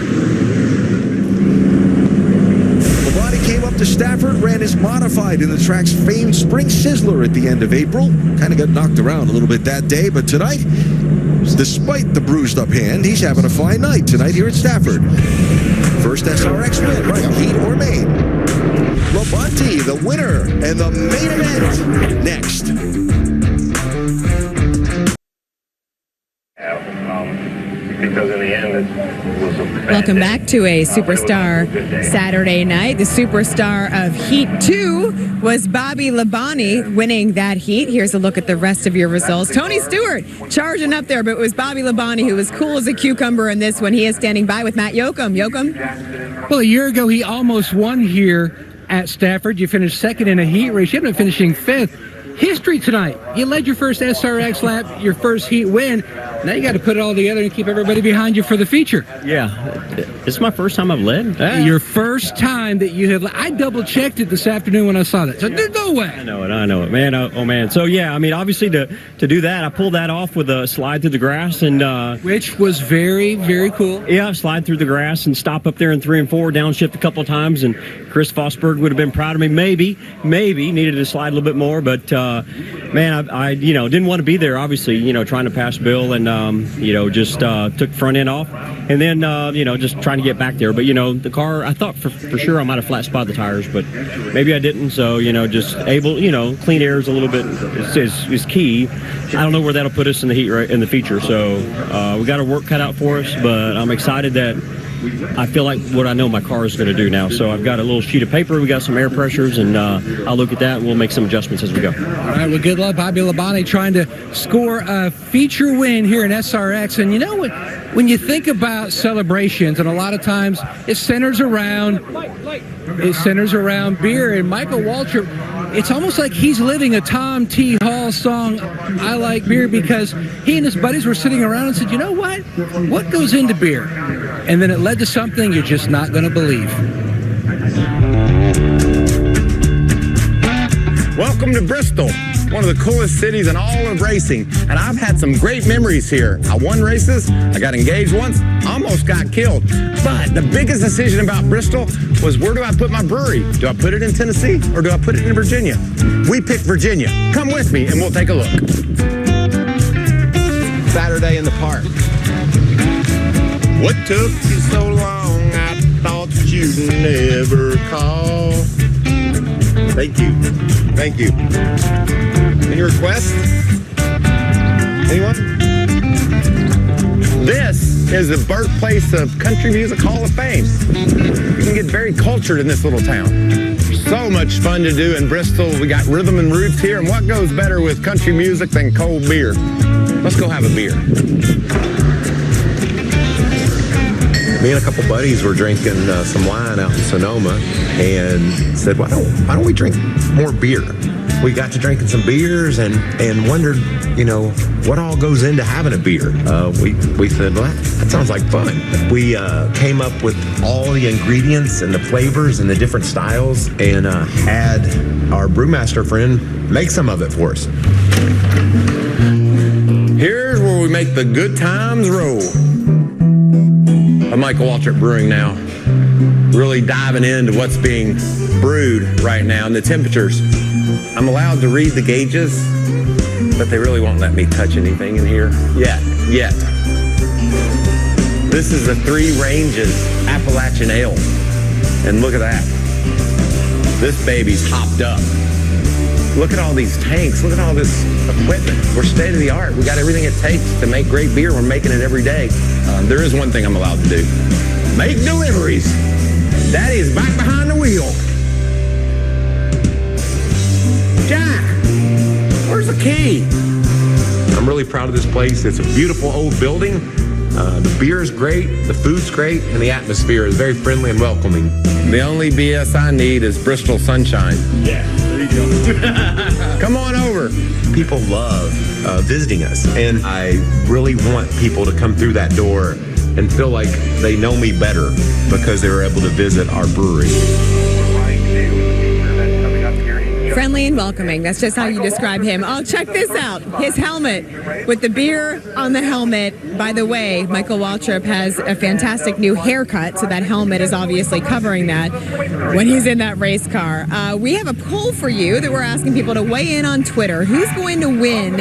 Labonte came up to Stafford, ran his modified in the track's famed Spring Sizzler at the end of April. Kind of got knocked around a little bit that day, but tonight, despite the bruised up hand, he's having a fine night tonight here at Stafford. First SRX win, right? Heat or main. Labonte, the winner, and the main event next. Because in the end, it was a Welcome back to a Superstar Saturday night. The superstar of Heat 2 was Bobby Labonte winning that heat. Here's a look at the rest of your results. Tony Stewart charging up there, but it was Bobby Labonte who was cool as a cucumber in this one. He is standing by with Matt Yoakum. Yoakum? Well, a year ago, he almost won here at Stafford. You finished 2nd in a heat race. You ended up finishing 5th. history tonight. You led your first SRX lap, your first heat win. Now you got to put it all together and keep everybody behind you for the feature. Yeah, it's my first time I've led. Your first time that you have. I double-checked it this afternoon when I saw that. So there's no way. I know it, man. Oh, man. So, yeah, I mean, obviously to do that, I pulled that off with a slide through the grass. And which was very, very cool. Yeah, slide through the grass and stop up there in 3 and 4, downshift a couple of times. And Chris Fosberg would have been proud of me. Maybe needed to slide a little bit more. But, man, I didn't want to be there, obviously, trying to pass Bill and, just took front end off. And then, just trying to get back there. But, the car, I thought for sure I might have flat spotted the tires, but maybe I didn't. So, just able, clean air is a little bit is key. I don't know where that'll put us in the heat in the feature. So we got our work cut out for us, but I'm excited that I feel like what I know my car is going to do now. So I've got a little sheet of paper. We got some air pressures, and I'll look at that, and we'll make some adjustments as we go. All right, well, good luck. Bobby Labonte trying to score a feature win here in SRX. And you know what? When you think about celebrations, and a lot of times it centers around beer, and Michael Waltrip, it's almost like he's living a Tom T. Hall song, I Like Beer, because he and his buddies were sitting around and said, you know what goes into beer? And then it led to something you're just not going to believe. Welcome to Bristol, one of the coolest cities in all of racing, and I've had some great memories here. I won races, I got engaged once, almost got killed. But the biggest decision about Bristol was, where do I put my brewery? Do I put it in Tennessee or do I put it in Virginia? We picked Virginia. Come with me and we'll take a look. Saturday in the park. What took you so long? I thought you'd never call. Thank you. Thank you. Any requests? Anyone? This is the birthplace of Country Music Hall of Fame. You can get very cultured in this little town. So much fun to do in Bristol. We got rhythm and roots here, and what goes better with country music than cold beer? Let's go have a beer. Me and a couple buddies were drinking some wine out in Sonoma and said, why don't we drink more beer? We got to drinking some beers and wondered, what all goes into having a beer. We said, well, that sounds like fun. We came up with all the ingredients and the flavors and the different styles and had our brewmaster friend make some of it for us. Here's where we make the good times roll. Michael Waltrip Brewing now, really diving into what's being brewed right now and the temperatures. I'm allowed to read the gauges, but they really won't let me touch anything in here yet. This is the Three Ranges Appalachian Ale, and look at that. This baby's hopped up. Look at all these tanks. Look at all this equipment. We're state of the art. We got everything it takes to make great beer. We're making it every day. There is one thing I'm allowed to do. Make deliveries. Daddy's back behind the wheel. Jack, where's the key? I'm really proud of this place. It's a beautiful old building. The beer is great, the food's great, and the atmosphere is very friendly and welcoming. The only BS I need is Bristol sunshine. Yeah, there you go. Come on over. People love visiting us, and I really want people to come through that door and feel like they know me better because they were able to visit our brewery. Friendly and welcoming. That's just how you describe him. Oh, check this out. His helmet with the beer on the helmet. By the way, Michael Waltrip has a fantastic new haircut, so that helmet is obviously covering that when he's in that race car. We have a poll for you that we're asking people to weigh in on Twitter. Who's going to win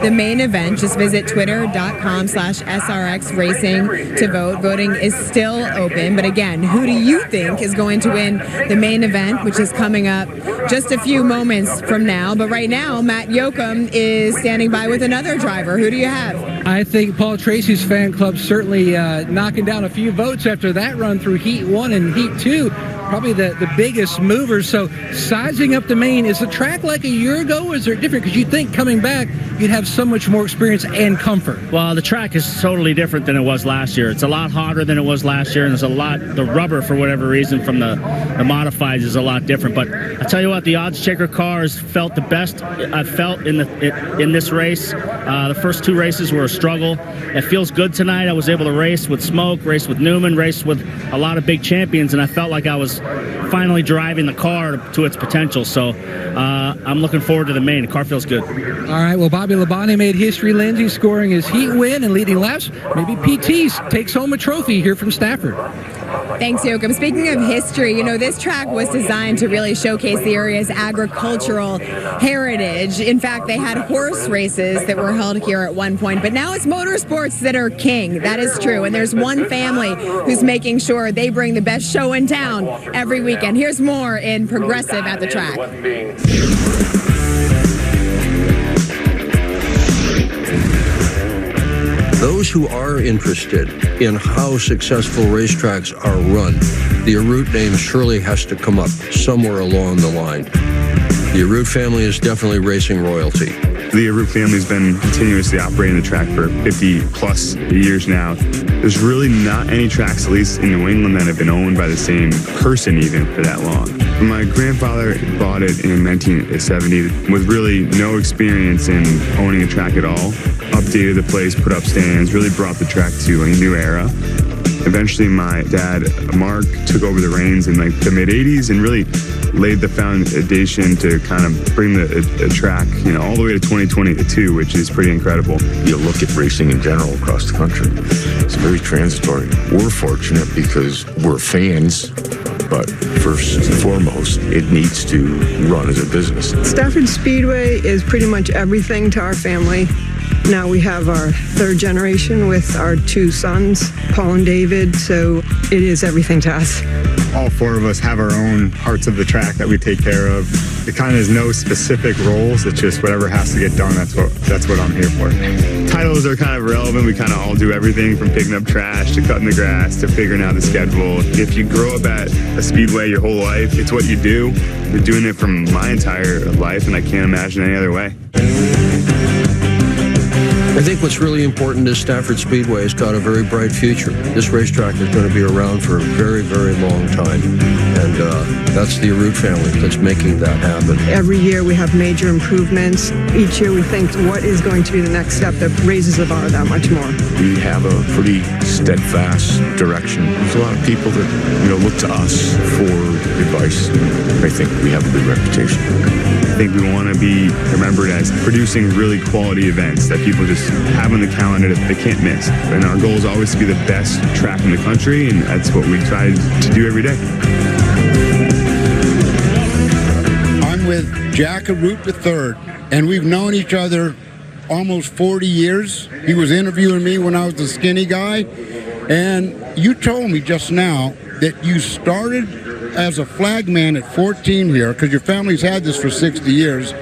the main event? Just visit twitter.com/SRX Racing to vote. Voting is still open. But again, who do you think is going to win the main event, which is coming up just a few moments from now? But right now, Matt Yoakum is standing by with another driver. Who do you have? I think Paul Tracy's fan club certainly knocking down a few votes after that run through Heat 1 and Heat 2. probably the biggest movers. So sizing up the main, is the track like a year ago, or is it different? Because you'd think coming back, you'd have so much more experience and comfort. Well, the track is totally different than it was last year. It's a lot hotter than it was last year, and there's the rubber, for whatever reason, from the modifieds is a lot different. But I tell you what, the odds checker cars felt the best I've felt in this race. The first two races were a struggle. It feels good tonight. I was able to race with Smoke, race with Newman, race with a lot of big champions, and I felt like I was finally driving the car to its potential. So I'm looking forward to the main. The car feels good. All right, well, Bobby Labonte made history, Lindsay, scoring his heat win and leading laps. Maybe PT takes home a trophy here from Stafford. Thanks, Joachim. Speaking of history, this track was designed to really showcase the area's agricultural heritage. In fact, they had horse races that were held here at one point, but now it's motorsports that are king. That is true. And there's one family who's making sure they bring the best show in town every weekend. Here's more in Progressive at the track. Those who are interested in how successful racetracks are run, the Arute name surely has to come up somewhere along the line. The Arute family is definitely racing royalty. The Arute family's been continuously operating the track for 50 plus years now. There's really not any tracks, at least in New England, that have been owned by the same person even for that long. My grandfather bought it in 1970 with really no experience in owning a track at all. Updated the place, put up stands, really brought the track to a new era. Eventually my dad, Mark, took over the reins in the mid-80s and really laid the foundation to kind of bring the track, all the way to 2022, which is pretty incredible. You look at racing in general across the country, it's very transitory. We're fortunate because we're fans, but first and foremost, it needs to run as a business. Stafford Speedway is pretty much everything to our family. Now we have our third generation with our two sons, Paul and David, so it is everything to us. All four of us have our own parts of the track that we take care of. It kind of is no specific roles, it's just whatever has to get done, that's what I'm here for. Titles are kind of irrelevant. We kind of all do everything from picking up trash to cutting the grass to figuring out the schedule. If you grow up at a speedway your whole life, it's what you do. I've been doing it from my entire life, and I can't imagine any other way. I think what's really important is Stafford Speedway has got a very bright future. This racetrack is going to be around for a very, very long time. And that's the Arute family that's making that happen. Every year we have major improvements. Each year we think, what is going to be the next step that raises the bar that much more? We have a pretty steadfast direction. There's a lot of people that look to us for advice. I think we have a good reputation. I think we want to be remembered as producing really quality events that people just have on the calendar that they can't miss. And our goal is always to be the best track in the country, and that's what we try to do every day. I'm with Jack Arute III, and we've known each other almost 40 years. He was interviewing me when I was the skinny guy, and you told me just now that you started as a flagman at 14 here, because your family's had this for 60 years,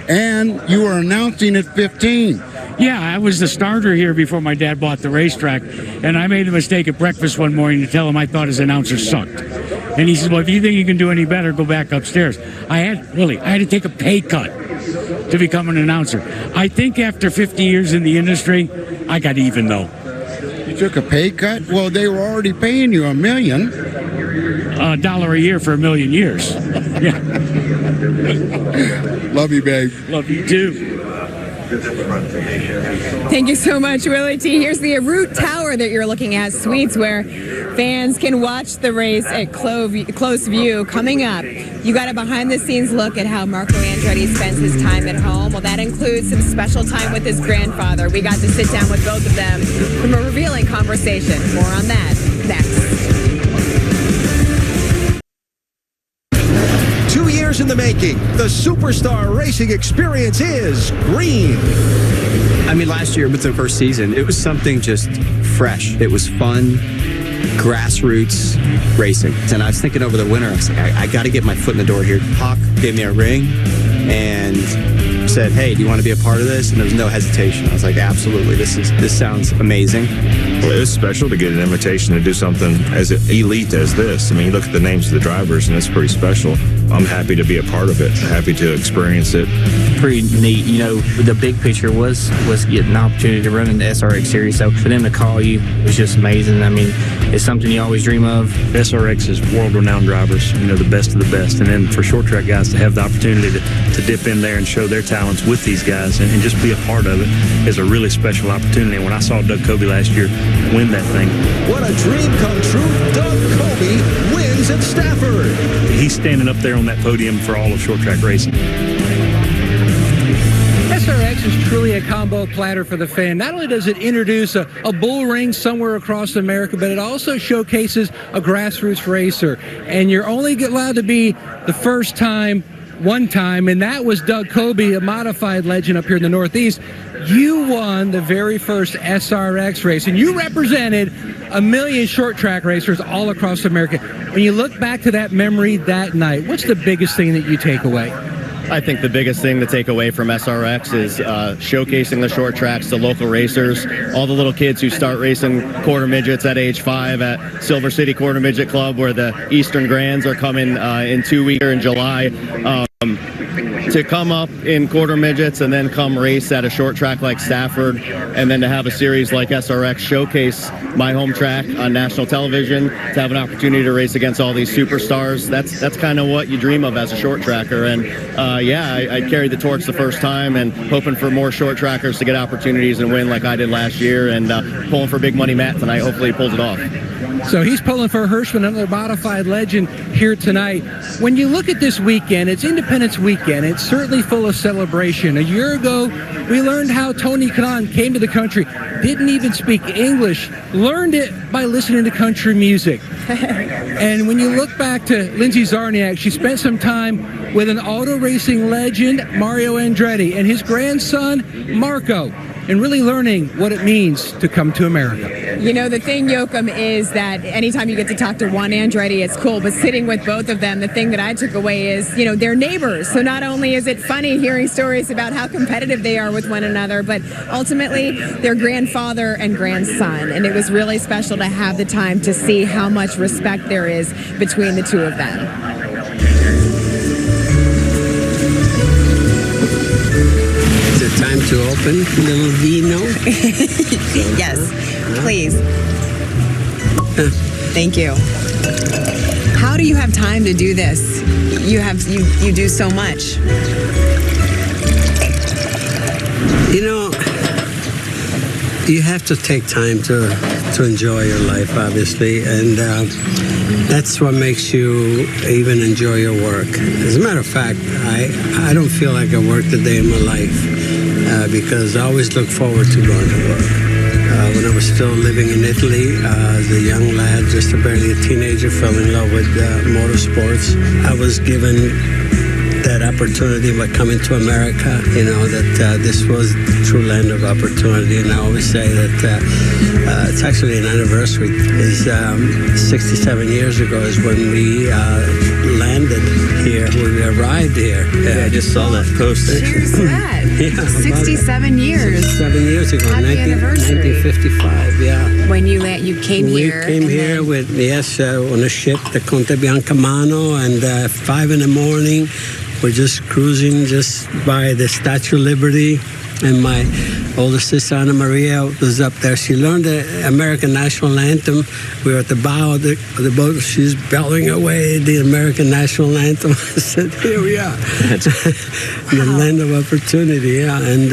and you were announcing at 15. Yeah, I was the starter here before my dad bought the racetrack, and I made the mistake at breakfast one morning to tell him I thought his announcer sucked. And he said, well, if you think you can do any better, go back upstairs. I had to take a pay cut to become an announcer. I think after 50 years in the industry, I got even, though. You took a pay cut? Well, they were already paying you $1 million. $1 a year for 1 million years. Yeah. Love you, babe. Love you, too. Thank you so much, Willie T. Here's the Arute Tower that you're looking at, suites where fans can watch the race at close view. Coming up, you got a behind-the-scenes look at how Marco Andretti spends his time at home. Well, that includes some special time with his grandfather. We got to sit down with both of them from a revealing conversation. More on that next. 2 years in the making, the superstar racing experience is green. I mean, last year with the first season, it was something just fresh. It was fun, grassroots racing. And I was thinking over the winter, I was like, I got to get my foot in the door here. Hawk gave me a ring and said, hey, do you want to be a part of this? And there was no hesitation. I was like, absolutely, this sounds amazing. Well, it was special to get an invitation to do something as elite as this. I mean, you look at the names of the drivers, and it's pretty special. I'm happy to be a part of it, happy to experience it. Pretty neat. You know, the big picture was getting an opportunity to run in the SRX series. So for them to call you was just amazing. I mean, it's something you always dream of. SRX is world-renowned drivers, you know, the best of the best. And then for short track guys to have the opportunity to dip in there and show their talents with these guys and just be a part of it is a really special opportunity. And when I saw Doug Coby last year win that thing. What a dream come true. Doug Coby wins at Stafford. He's standing up there on that podium for all of short track racing. SRX is truly a combo platter for the fan. Not only does it introduce a bull ring somewhere across America, but it also showcases a grassroots racer. And you're only allowed to be the first time one time, and that was Doug Coby, a modified legend up here in the Northeast. You won the very first SRX race, and you represented 1 million short track racers all across America. When you look back to that memory that night, what's the biggest thing that you take away? I think the biggest thing to take away from SRX is showcasing the short tracks to local racers, all the little kids who start racing quarter midgets at age 5 at Silver City Quarter Midget Club, where the Eastern Grands are coming in 2 weeks in July. To come up in quarter midgets and then come race at a short track like Stafford, and then to have a series like SRX showcase my home track on national television, to have an opportunity to race against all these superstars, that's kind of what you dream of as a short tracker. And I carried the torch the first time, and hoping for more short trackers to get opportunities and win like I did last year, and pulling for Big Money Matt tonight. Hopefully he pulls it off. So he's pulling for Hirschman, another modified legend here tonight. When you look at this weekend, it's Independence Weekend. It's certainly full of celebration. A year ago, we learned how Tony Kanaan came to the country, didn't even speak English, learned it by listening to country music. And when you look back to Lindsay Zarniak, she spent some time with an auto racing legend, Mario Andretti, and his grandson, Marco, and really learning what it means to come to America. You know, the thing, Joachim, is that anytime you get to talk to Juan Andretti, it's cool. But sitting with both of them, the thing that I took away is, you know, they're neighbors. So not only is it funny hearing stories about how competitive they are with one another, but ultimately they're grandfather and grandson. And it was really special to have the time to see how much respect there is between the two of them. Time to open little vino. Yes, please. Thank you. How do you have time to do this? You do so much. You know, you have to take time to enjoy your life, obviously, and that's what makes you even enjoy your work. As a matter of fact, I don't feel like I worked a day in my life. Because I always look forward to going to work. When I was still living in Italy, as a young lad, just barely a teenager, fell in love with motorsports. I was given that opportunity by coming to America, you know, that this was the true land of opportunity. And I always say that it's actually an anniversary. It's 67 years ago is when we landed here, when we arrived here. Yeah, I just saw that poster. Cheers to that. Yeah, 67 years. 67 years ago, Happy anniversary. 1955, yeah. When you came here. We came here with, on a ship, the Conte Biancamano, and 5 in the morning, we're just cruising just by the Statue of Liberty, and my older sister Anna Maria was up there. She learned the American national anthem. We were at the bow of the boat. She's belling away the American national anthem. I said, here we are. The land of opportunity, yeah. And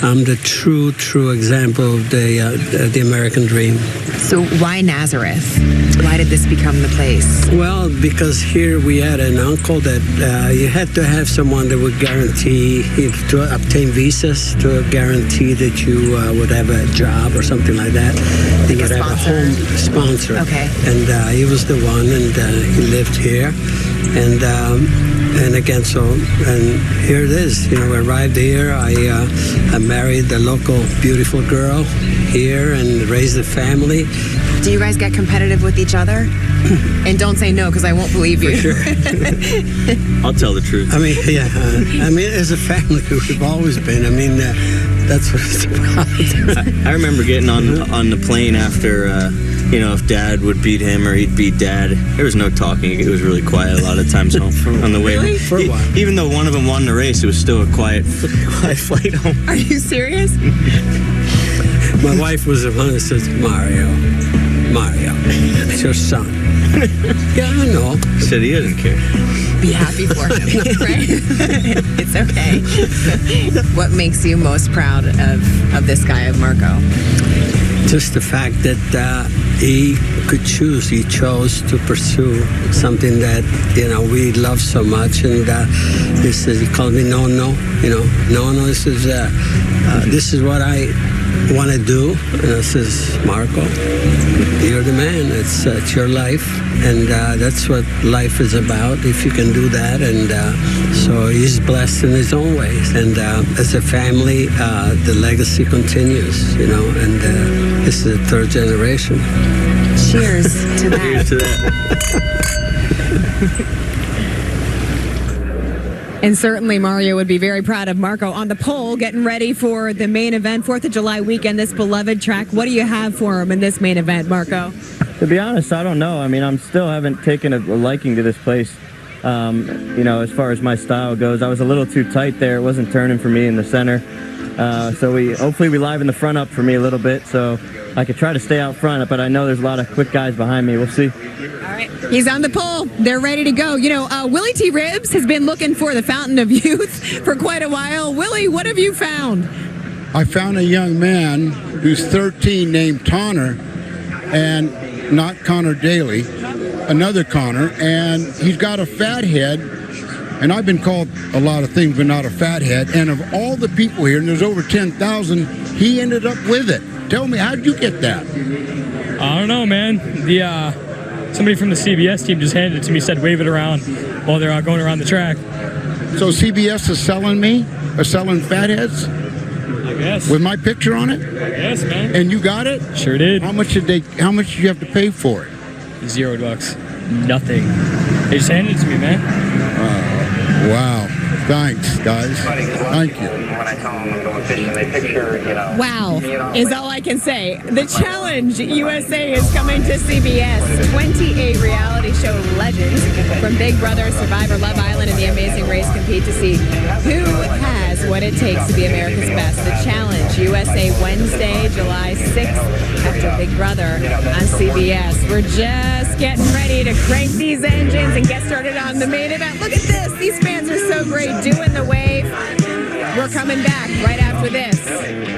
I'm the true example of the American dream. So why Nazareth? Why did this become the place? Well, because here we had an uncle that you had to have someone that would guarantee to obtain visas to guarantee that you would have a job or something like that. He would have a home sponsor. Okay. And he was the one, and he lived here. And again, and here it is. You know, we arrived here. I married the local beautiful girl here and raised a family. Do you guys get competitive with each other? And don't say no, because I won't believe you. For sure. I'll tell the truth. I mean, yeah. I mean, as a family, we've always been. I mean, that's what it's about. I remember getting on the plane after, if Dad would beat him or he'd beat Dad. There was no talking. It was really quiet a lot of times home on the way Really? home. For a while. Even though one of them won the race, it was still a quiet flight home. Are you serious? My wife was the one that says, Mario, it's your son. Yeah, I know. He said he doesn't care. Be happy for him, right? It's okay. What makes you most proud of this guy, of Marco? Just the fact that he could choose. He chose to pursue something that, we love so much. And he called me no. This is what I want to do. And I says, Marco, you're the man. It's your life. And that's what life is about, if you can do that. And so he's blessed in his own ways. And as a family, the legacy continues, and this is the third generation. Cheers to that. Cheers to that. And certainly Mario would be very proud of Marco on the pole, getting ready for the main event, 4th of July weekend, this beloved track. What do you have for him in this main event, Marco? To be honest, I don't know. I mean, I'm still haven't taken a liking to this place. As far as my style goes, I was a little too tight there. It wasn't turning for me in the center. So hopefully we liven the front up for me a little bit, so I could try to stay out front, but I know there's a lot of quick guys behind me. We'll see. All right, he's on the pole. They're ready to go. Willie T. Ribbs has been looking for the fountain of youth for quite a while. Willie, what have you found? I found a young man who's 13 named Tonner, and not Connor Daly, another Connor, and he's got a fat head. And I've been called a lot of things, but not a fathead. And of all the people here, and there's over 10,000, he ended up with it. Tell me, how'd you get that? I don't know, man. Somebody from the CBS team just handed it to me, said wave it around while they're going around the track. So CBS is selling me, or selling fatheads? I guess. With my picture on it? I guess, man. And you got it? Sure did. How much did you have to pay for it? $0. Nothing. They just handed it to me, man. Wow. Thanks, guys. Thank you. Wow, is all I can say. The Challenge USA is coming to CBS. 28 reality show legends from Big Brother, Survivor, Love Island, and The Amazing Race compete to see who has what it takes to be America's best. The Challenge USA, Wednesday, July 6th, after Big Brother on CBS. We're just getting ready to crank these engines and get started on the main event. Look at this. These fans are so great doing the wave. We're coming back right after this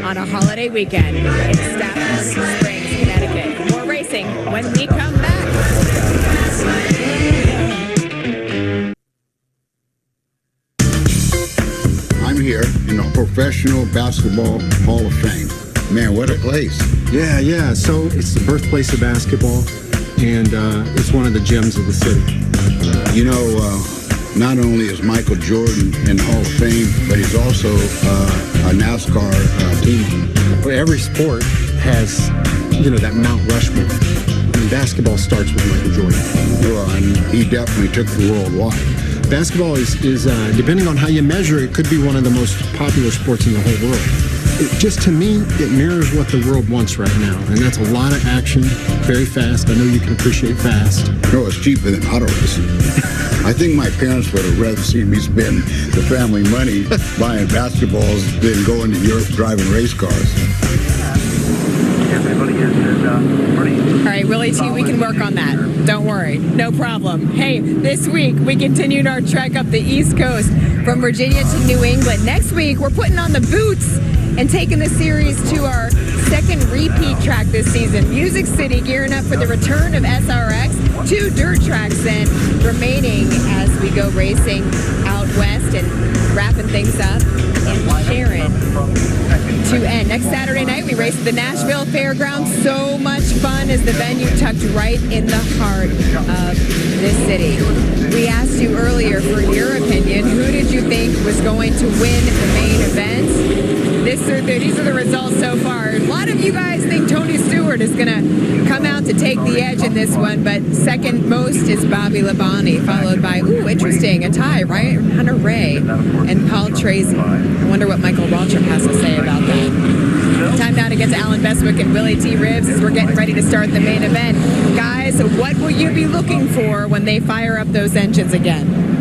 on a holiday weekend in Stafford Springs, Connecticut. More racing when we come back. I'm here in the Professional Basketball Hall of Fame. Man, what a place. Yeah. So it's the birthplace of basketball, and it's one of the gems of the city. Not only is Michael Jordan in the Hall of Fame, but he's also a NASCAR team. Well, every sport has, that Mount Rushmore. And basketball starts with Michael Jordan. Well, and he definitely took the worldwide. Basketball is depending on how you measure it, could be one of the most popular sports in the whole world. To me, it mirrors what the world wants right now, and that's a lot of action, very fast. I know you can appreciate fast. No, it's cheaper than auto racing. I think my parents would have rather seen me spend the family money buying basketballs than going to Europe driving race cars. All right, Willie T, we can work on that. Don't worry, no problem. Hey, this week we continued our trek up the East Coast from Virginia to New England. Next week, we're putting on the boots and taking the series to our second repeat track this season. Music City gearing up for the return of SRX. 2 dirt tracks then remaining as we go racing out west and wrapping things up in Sharon to end. Next Saturday night, we race at the Nashville Fairgrounds. So much fun as the venue tucked right in the heart of this city. We asked you earlier for your opinion. Who did you think was going to win the main event? These are the results so far. A lot of you guys think Tony Stewart is going to come come out to take the edge in this one, but second most is Bobby Labonte, followed by, interesting, a tie, right? Hunter Ray and Paul Tracy. I wonder what Michael Waltrip has to say about that. Time now to get to Alan Bestwick and Willie T. Ribbs as we're getting ready to start the main event. Guys, what will you be looking for when they fire up those engines again?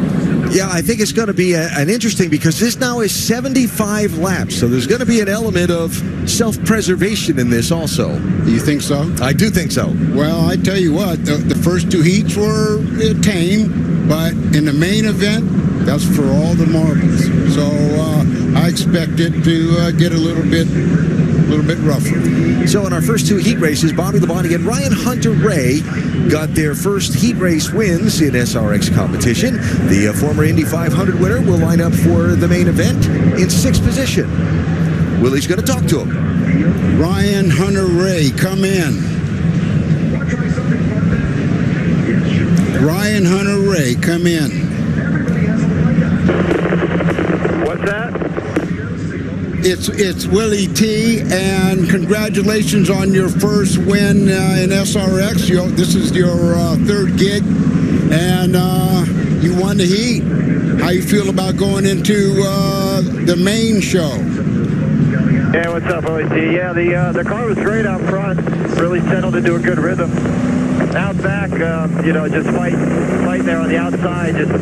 Yeah, I think it's going to be an interesting, because this now is 75 laps, so there's going to be an element of self-preservation in this also. You think so? I do think so. Well, I tell you what, the first two heats were tame, but in the main event, that's for all the marbles. So I expect it to get a little bit rougher. So in our first two heat races, Bobby Labonte and Ryan Hunter-Reay got their first heat race wins in SRX competition. The former Indy 500 winner will line up for the main event in 6th position. Willie's going to talk to him. Ryan Hunter-Reay, come in. Ryan Hunter-Reay, come in. What's that? It's Willie T, and congratulations on your first win in SRX. This is your third gig, and you won the heat. How you feel about going into the main show? Yeah, what's up, Willie T? Yeah, the car was great out front. Really settled into a good rhythm. Out back, just fighting there on the outside. Just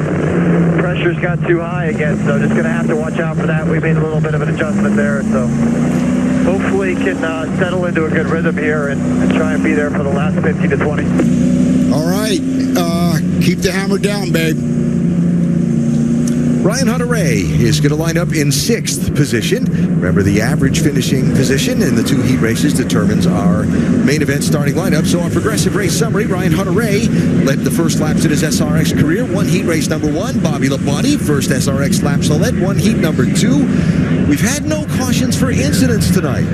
pressure's got too high again, so just going to have to watch out for that. We made a little bit of an adjustment there, so hopefully can settle into a good rhythm here and try and be there for the last 50 to 20. All right, keep the hammer down, babe. Ryan Hunter-Reay is going to line up in 6th position. Remember, the average finishing position in the two heat races determines our main event starting lineup. So our progressive race summary, Ryan Hunter-Reay led the first laps in his SRX career. Won heat race number 1. Bobby Labonte, first SRX laps led, won heat number 2. We've had no cautions for incidents tonight.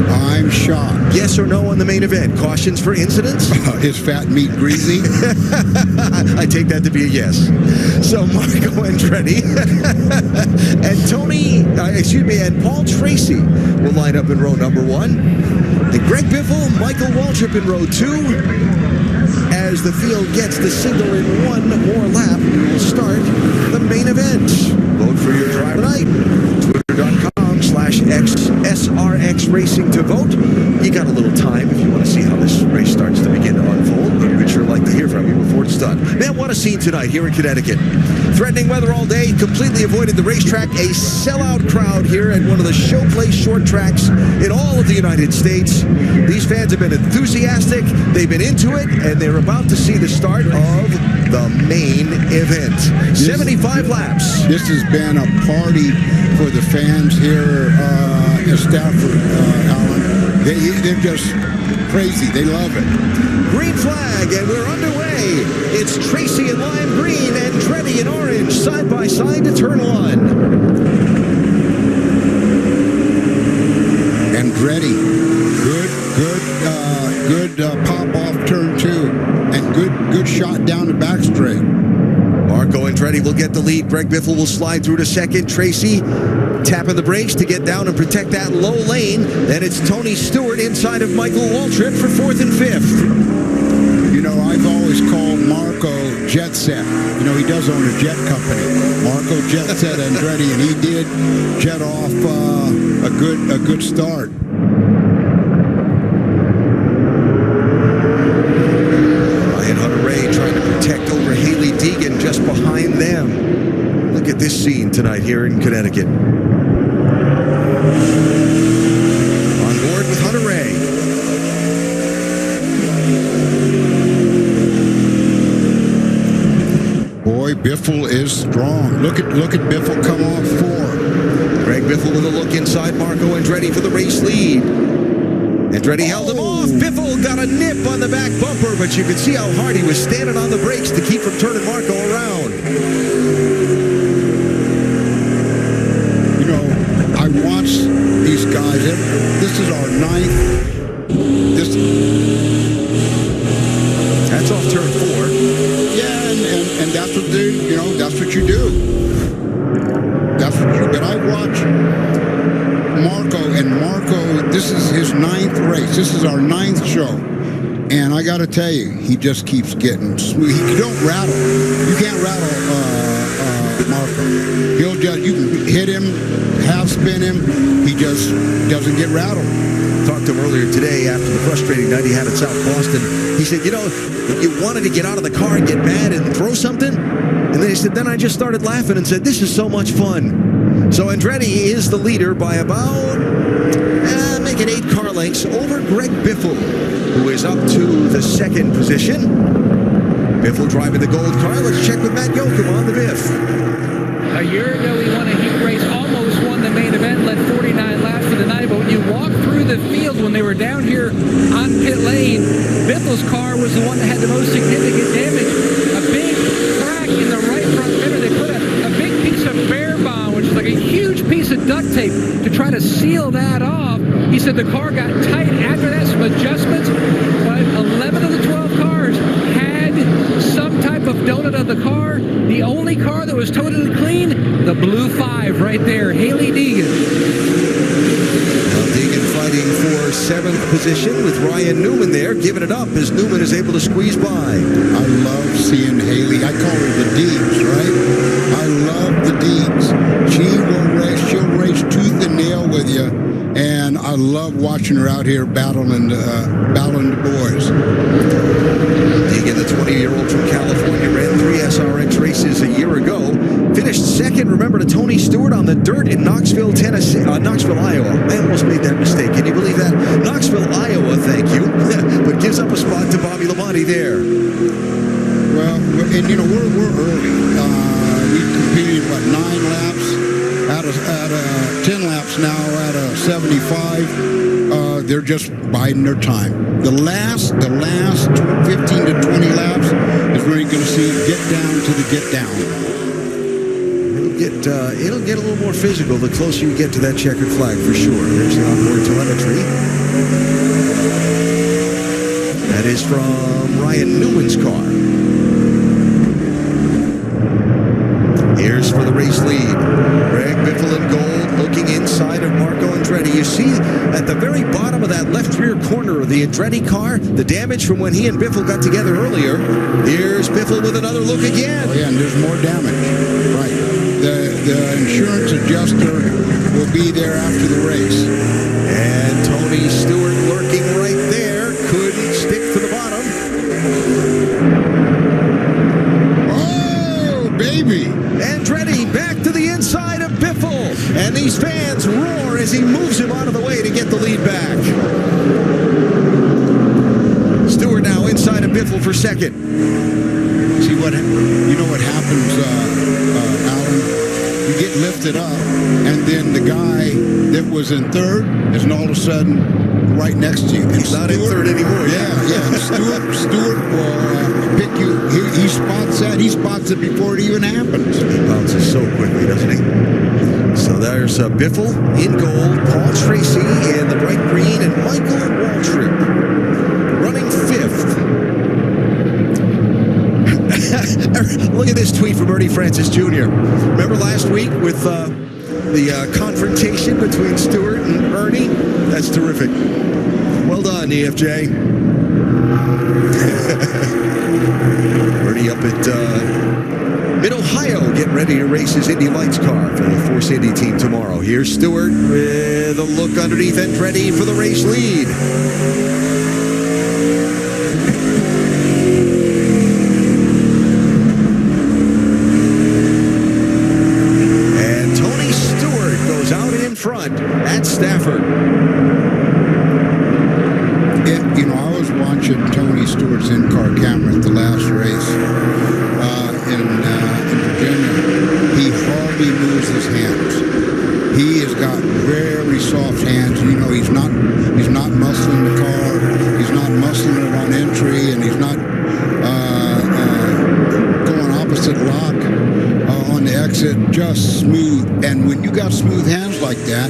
I'm shocked. Yes or no on the main event? Cautions for incidents? Is fat meat greasy? I take that to be a yes. So Marco Andretti and Paul Tracy will line up in row number 1. And Greg Biffle, Michael Waltrip in row 2. As the field gets the signal in one more lap, we will start the main event. Vote for your driver tonight. Twitter.com/SRX Racing to vote. You got a little time if you want to see how this race starts to begin to unfold, but we'd sure like to hear from you before it's done. Man, what a scene tonight here in Connecticut. Threatening weather all day, completely avoided the racetrack. A sellout crowd here at one of the showplace short tracks in all of the United States. These fans have been enthusiastic, they've been into it, and they're about to see the start of the main event. 75 laps. This has been a party for the fans here in Stafford, Alan. They're just crazy. They love it. Green flag, and we're underway. It's Tracy in lime green and Andretti in orange, side by side to turn 1. Andretti, good pop off turn 2, and good shot down the back straight. Marco Andretti will get the lead. Greg Biffle will slide through to second. Tracy tapping the brakes to get down and protect that low lane. Then it's Tony Stewart inside of Michael Waltrip for 4th and 5th. You know, I've always called Marco Jet Set. You know, he does own a jet company. Marco Jet Set Andretti, and he did jet off a good start. Ryan Hunter-Reay trying to protect over Haley Deegan just behind them. Look at this scene tonight here in Connecticut. On board with Hunter-Reay. Boy, Biffle is strong. Look at Biffle come off 4. Greg Biffle with a look inside Marco Andretti for the race lead. Andretti held him off. Biffle got a nip on the back bumper, but you could see how hard he was standing on the brakes to keep from turning Marco around. You know, I watched these guys. This is our 9th. That's off turn 4. Yeah, and that's what that's what you do. But I watch Marco, this is his 9th race. This is our 9th show. And I got to tell you, he just keeps getting smooth. You don't rattle. You can't rattle Marco. He'll just, you can hit him, half spin him. He just doesn't get rattled. Talked to him earlier today after the frustrating night he had at South Boston. He said, you know, you wanted to get out of the car and get mad and throw something. And then he said, then I just started laughing and said, this is so much fun. So Andretti is the leader by about, make it 8 car lengths over Greg Biffle, who is up to the 2nd position. Biffle driving the gold car. Let's check with Matt Yoakum on the Biff. A year ago, he won a heat race, almost won the main event, led 49 laps for the night. But when you walk through the field when they were down here on pit lane, Biffle's car was the one that had the most significant damage. A big crack in the right front fender. They put a big piece of bear bond, which is like a huge piece of duct tape, to try to seal that off. He said the car got tight after that, some adjustments, but 11 of the 12 cars had some type of donut of the car. The only car that was totally clean, the blue 5 right there, Haley Deegan. Deegan fighting for 7th position with Ryan Newman there, giving it up as Newman is able to squeeze by. I love seeing Haley. I call her the Deegs, right? I love the Deegs. She'll race tooth and nail with you. And I love watching her out here battling the boys. Deegan, the 20-year-old from California, ran 3 SRX races a year ago. Finished 2nd, remember, to Tony Stewart on the dirt in Knoxville, Iowa. I almost made that mistake. Can you believe that? Knoxville, Iowa, thank you. But gives up a spot to Bobby Labonte there. Well, and you know, we're early. We competed, 9 laps? Out of 10 laps now out of 75, they're just biding their time. The last 15 to 20 laps is where you're going to see get down to the get down. It'll get a little more physical the closer you get to that checkered flag for sure. There's the onboard telemetry. That is from Ryan Newman's car. Here's for the race lead. Greg Biffle in gold, looking inside of Marco Andretti. You see at the very bottom of that left rear corner of the Andretti car, the damage from when he and Biffle got together earlier. Here's Biffle with another look again. Oh, yeah, and there's more damage. Right. The insurance adjuster will be there after the race. And Tony Stewart lurking right there. Couldn't stick to the bottom. Oh, baby. Andretti back to the inside of Biffle. And these fans roar as he moves him out of the way to get the lead back. Stewart now inside of Biffle for 2nd. See what, you know what happens, Alan? You get lifted up, and then the guy that was in 3rd is all of a sudden right next to you. And he's not in 3rd anymore. Yeah. And Stewart will pick you. He spots that. He spots it before it even happens. He bounces so quickly, doesn't he? So there's Biffle in gold, Paul Tracy in the bright green, and Michael Waltrip running 5th. Look at this tweet from Ernie Francis Jr. Remember last week with the confrontation between Stewart and Ernie? That's terrific. Well done, EFJ. Ernie up at Mid-Ohio getting ready to race his Indy Lights car for the Force Indy team tomorrow. Here's Stewart with a look underneath Andretti for the race lead. Front at Stafford. You know, I was watching Tony Stewart's in-car camera at the last race in Virginia. He hardly moves his hands. He has got very soft hands. You know, he's not muscling the car. He's not muscling it on entry, and he's not going opposite lock on the exit. Just smooth. And when you got smooth hands like that,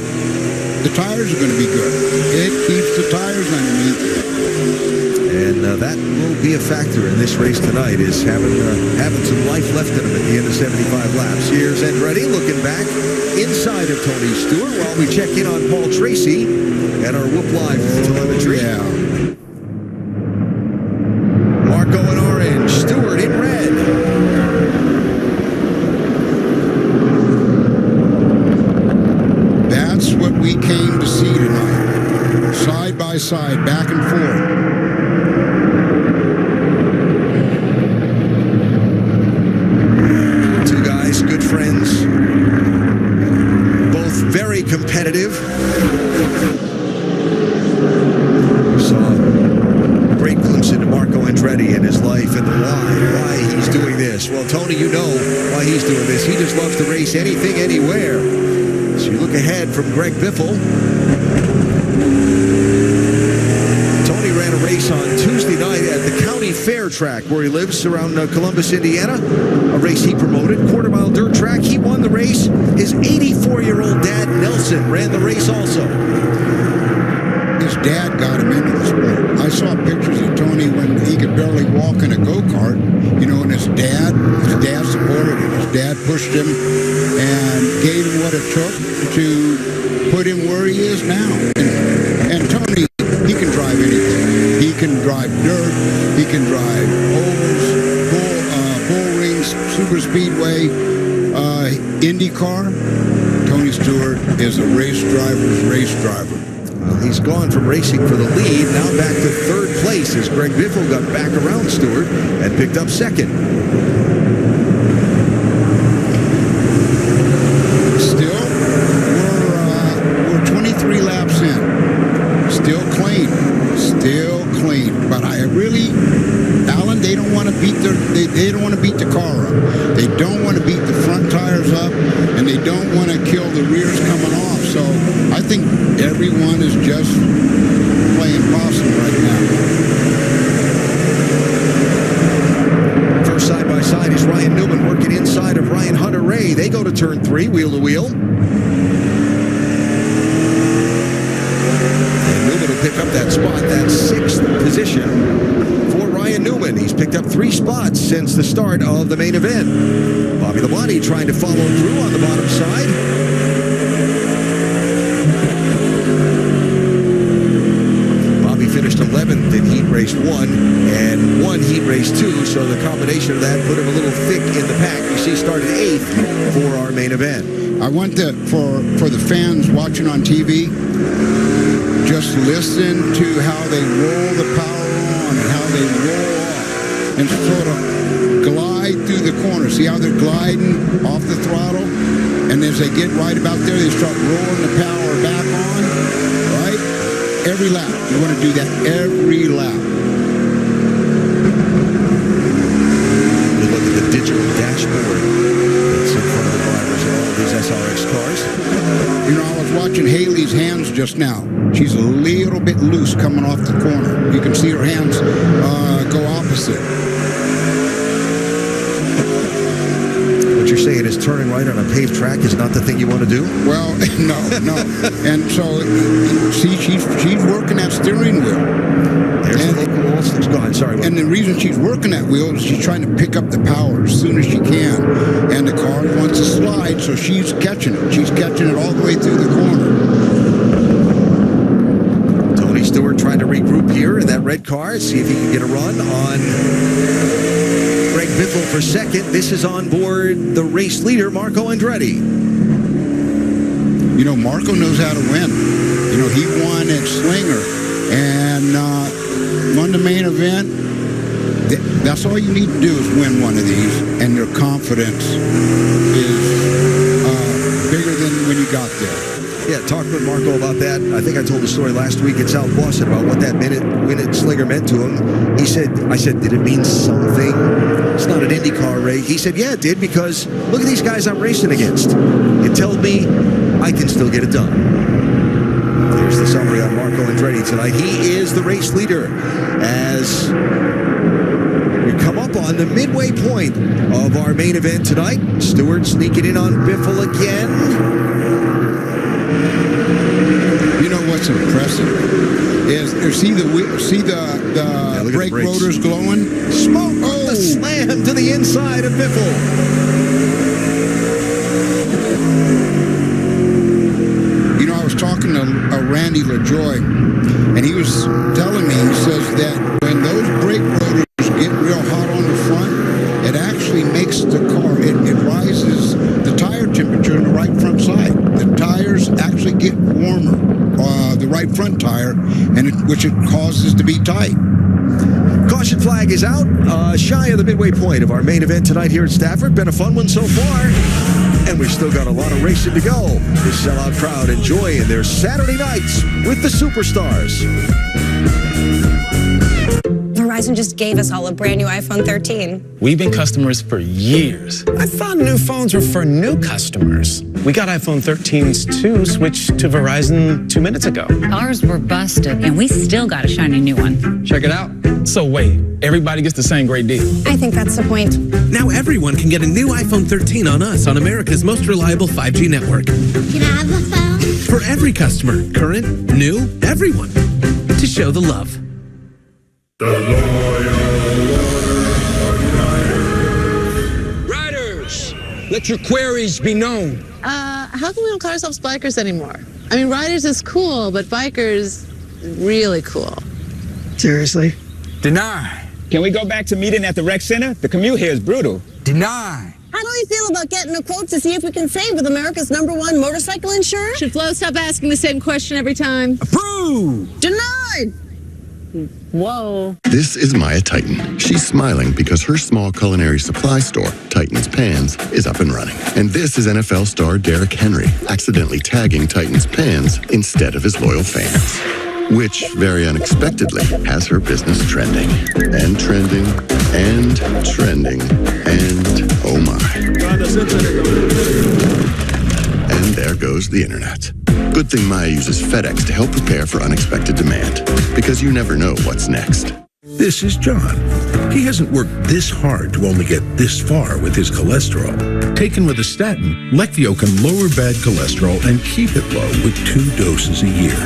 the tires are going to be good. It keeps the tires underneath. And that will be a factor in this race tonight, is having some life left in him at the end of 75 laps. Here's Andretti looking back inside of Tony Stewart while we check in on Paul Tracy and our Whoop Live telemetry. Yeah. we came to see tonight. Side by side, back and forth. Two guys, good friends. Both very competitive. We saw a great glimpse into Marco Andretti and his life and why he's doing this. Well, Tony, you know why he's doing this. He just loves to race anything, anywhere. So you look ahead from Greg Biffle. Tony ran a race on Tuesday night at the County Fair track where he lives around Columbus, Indiana. A race he promoted, quarter-mile dirt track. He won the race. His 84-year-old dad, Nelson, ran the race also. His dad got him into the sport. I saw pictures of Tony when he could barely walk in a go-kart, you know, and his dad supported him. His dad pushed him and gave him what it took to put him where he is now. And Tony, he can drive anything. He can drive dirt. He can drive ovals, bull rings, super speedway, IndyCar. Tony Stewart is a race driver's race driver. Well, he's gone from racing for the lead, now back to third place as Greg Biffle got back around Stewart and picked up second. Still, we're 23 laps in. Still clean. But I really, Alan, they don't want to beat they don't want to beat the car up. They don't want to beat the front tires up, and they don't want to kill the rears coming off. So I think everyone is just playing possum right now. First side by side is Ryan Newman working inside of Ryan Hunter-Reay. They go to turn 3, wheel to wheel. And Newman will pick up that spot, that 6th position for Ryan Newman. He's picked up 3 spots since the start of the main event. Bobby Labonte trying to follow through on the bottom side. Finished 11th in heat race 1 and won heat race 2, so the combination of that put him a little thick in the pack. You see, started 8th for our main event. I want for the fans watching on TV, just listen to how they roll the power on and how they roll off and sort of glide through the corner. See how they're gliding off the throttle? And as they get right about there, they start rolling the power back on, right? Every lap. You want to do that every lap. You look at the digital dashboard that's in front of the drivers of all of these SRX cars. You know, I was watching Haley's hands just now. She's a little bit loose coming off the corner. You can see her hands go opposite. What you're saying is turning right on a paved track is not the thing you want to do? Well, no. And so, see, she's working that steering wheel. There's the local rules. Go ahead, sorry. And the reason she's working that wheel is she's trying to pick up the power as soon as she can. And the car wants to slide, so she's catching it. She's catching it all the way through the corner. Tony Stewart trying to regroup here in that red car, see if he can get a run on Greg Biffle for second. This is on board the race leader, Marco Andretti. You know, Marco knows how to win. You know, he won at Slinger and won the main event. That's all you need to do is win one of these, and your confidence is bigger than when you got there. Yeah, talked with Marco about that. I think I told the story last week at South Boston about what that win at Slinger meant to him. I said, did it mean something? It's not an IndyCar race. He said, yeah, it did, because look at these guys I'm racing against. It told me I can still get it done. Here's the summary on Marco Andretti tonight. He is the race leader as we come up on the midway point of our main event tonight. Stewart sneaking in on Biffle again. You know what's impressive is see the brake rotors glowing. Smoke on the slam to the inside of Biffle. You know, I was talking to Randy LaJoy, and he was telling me, he says that when those brake rotors get real hot on the front, it actually makes the car, it rises the tire temperature in the right front side. The tires actually get warm warmer, the right front tire, which it causes to be tight. Caution flag is out, shy of the midway point of our main event tonight here at Stafford. Been a fun one so far, and we've still got a lot of racing to go. The sellout crowd enjoying their Saturday nights with the superstars. Verizon just gave us all a brand new iPhone 13. We've been customers for years. I thought new phones were for new customers. We got iPhone 13s too, switched to Verizon 2 minutes ago. Ours were busted, and we still got a shiny new one. Check it out. So wait, everybody gets the same great deal. I think that's the point. Now everyone can get a new iPhone 13 on us on America's most reliable 5G network. Can I have a phone? For every customer, current, new, everyone, to show the love. Riders, let your queries be known. How come we don't call ourselves bikers anymore? I mean, riders is cool, but bikers, really cool. Seriously? Deny. Can we go back to meeting at the rec center? The commute here is brutal. Deny. How do we feel about getting a quote to see if we can save with America's #1 motorcycle insurer? Should Flo stop asking the same question every time? Approved. Denied. Whoa. This is Maya Titan. She's smiling because her small culinary supply store, Titan's Pans, is up and running. And this is NFL star Derrick Henry, accidentally tagging Titan's Pans instead of his loyal fans. Which, very unexpectedly, has her business trending. And trending, and trending, and oh my. And there goes the internet. Good thing Maya uses FedEx to help prepare for unexpected demand, because you never know what's next. This is John. He hasn't worked this hard to only get this far with his cholesterol. Taken with a statin, Leqvio can lower bad cholesterol and keep it low with 2 doses a year.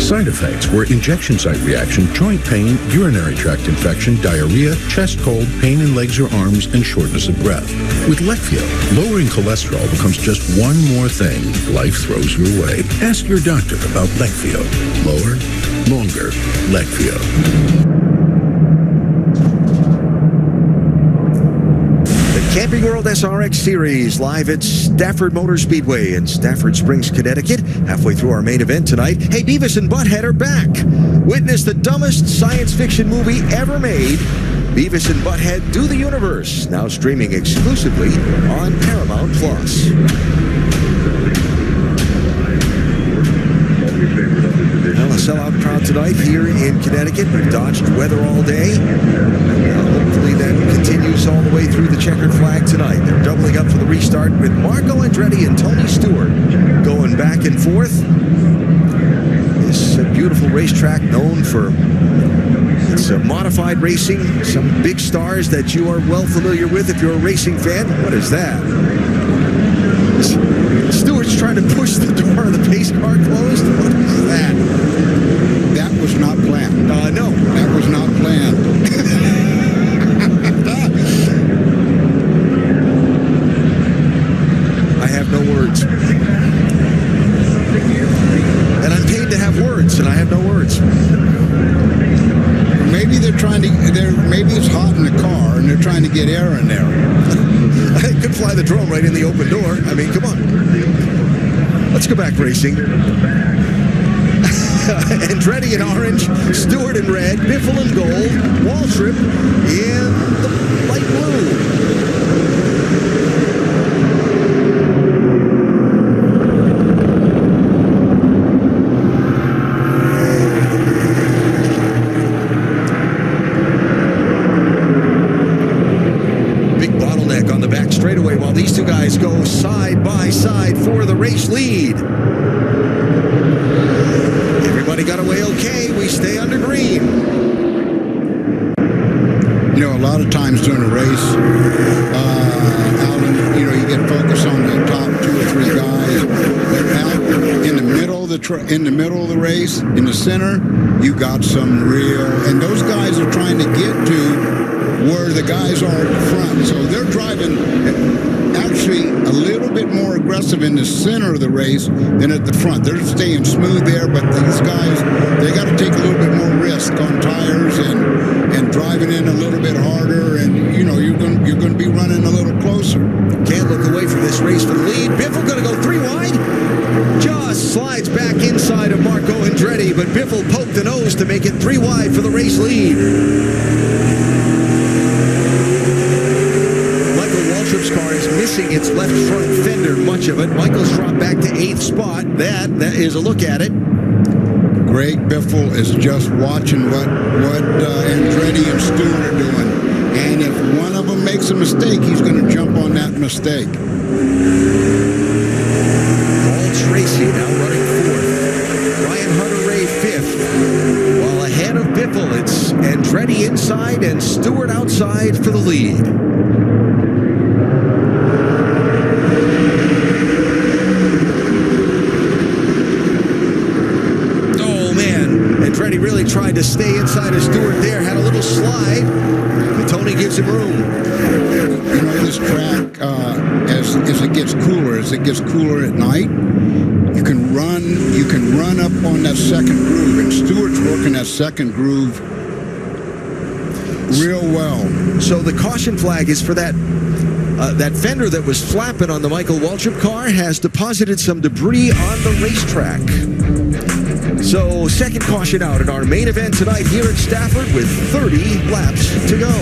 Side effects were injection site reaction, joint pain, urinary tract infection, diarrhea, chest cold, pain in legs or arms, and shortness of breath. With Leqvio, lowering cholesterol becomes just one more thing life throws your way. Ask your doctor about Leqvio. Lower, longer, Leqvio. Camping World SRX Series live at Stafford Motor Speedway in Stafford Springs, Connecticut. Halfway through our main event tonight. Hey, Beavis and Butthead are back. Witness the dumbest science fiction movie ever made. Beavis and Butthead Do the Universe. Now streaming exclusively on Paramount Plus. Well, a sellout crowd tonight here in Connecticut. We've dodged weather all day. Hopefully that continues all the way through the checkered flag tonight. They're doubling up for the restart with Marco Andretti and Tony Stewart going back and forth. This beautiful racetrack known for its modified racing. Some big stars that you are well familiar with if you're a racing fan. What is that? Stewart's trying to push the door of the pace car closed. What is that? That was not planned. No. That was not planned. I have no words. And I'm paid to have words, and I have no words. Maybe they're trying to, maybe it's hot in the car, and they're trying to get air in there. I could fly the drone right in the open door. I mean, come on. Let's go back racing. Andretti in orange, Stewart in red, Biffle in gold, Waltrip in the light blue. Straightaway while these two guys go side by side for the race lead. Everybody got away okay. We stay under green. You know, a lot of times during a race, Alan, you know, you get focused on the top 2 or 3 guys. But out in the middle of the race, in the center, you got some real, and those guys are trying to get to where the guys are at the front. So they're driving actually a little bit more aggressive in the center of the race than at the front. They're staying smooth there, but these guys, they got to take a little bit more risk on tires and driving in a little bit harder, and you know you're going to be running a little closer. Can't look away from this race for the lead. Biffle going to go 3 wide. Just slides back inside of Marco Andretti, but Biffle poked the nose to make it 3 wide for the race lead. Michael Waltrip's car is missing its left front fender, much of it. Michael's dropped back to 8th spot. That is a look at it. Greg Biffle is just watching what Andretti and Stewart are doing. And if one of them makes a mistake, he's going to jump on that mistake. Paul Tracy now running 4th. Ryan Hunter-Ray 5th. While ahead of Biffle, it's Andretti inside and Stewart outside for the lead. Andretti really tried to stay inside of Stewart there, had a little slide, but Tony gives him room. You know, this track, as it gets cooler at night, you can run up on that second groove, and Stewart's working that second groove real well. So the caution flag is for that fender that was flapping on the Michael Waltrip car has deposited some debris on the racetrack. So, second caution out in our main event tonight here at Stafford with 30 laps to go.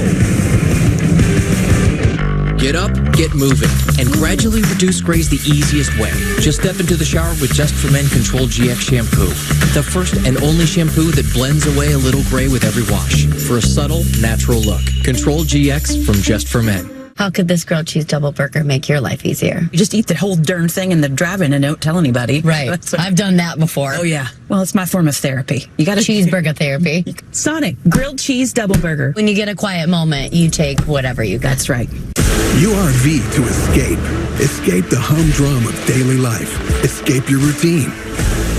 Get up, get moving, and gradually reduce grays the easiest way. Just step into the shower with Just for Men Control GX shampoo. The first and only shampoo that blends away a little gray with every wash for a subtle, natural look. Control GX from Just for Men. How could this grilled cheese double burger make your life easier? You just eat the whole darn thing in the drive-in and don't tell anybody. Right. I've done that before. Oh, yeah. Well, it's my form of therapy. You got cheeseburger therapy. Sonic, grilled cheese double burger. When you get a quiet moment, you take whatever you got. That's right. URV to escape. Escape the humdrum of daily life. Escape your routine.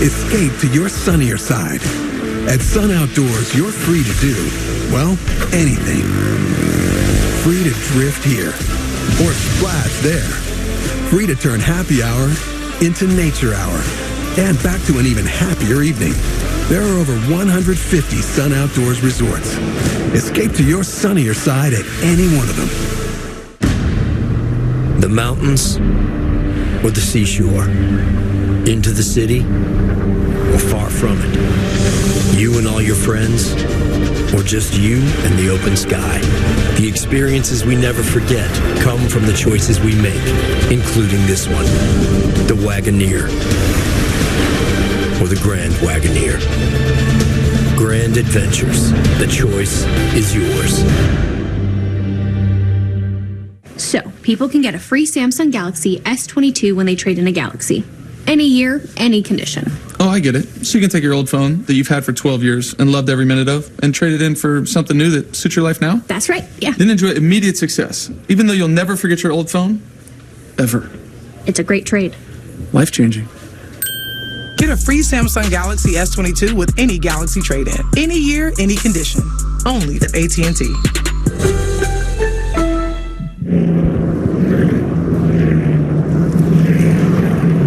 Escape to your sunnier side. At Sun Outdoors, you're free to do, well, anything. Free to drift here or splash there. Free to turn happy hour into nature hour and back to an even happier evening. There are over 150 Sun Outdoors resorts. Escape to your sunnier side at any one of them. The mountains or the seashore? Into the city or far from it? You and all your friends? Or just you and the open sky? The experiences we never forget come from the choices we make, including this one, the Wagoneer, or the Grand Wagoneer. Grand Adventures. The choice is yours. So, people can get a free Samsung Galaxy S22 when they trade in a Galaxy. Any year, any condition. Oh, I get it. So you can take your old phone that you've had for 12 years and loved every minute of and trade it in for something new that suits your life now? That's right, yeah. Then enjoy immediate success, even though you'll never forget your old phone, ever. It's a great trade. Life-changing. Get a free Samsung Galaxy S22 with any Galaxy trade-in. Any year, any condition. Only at AT&T.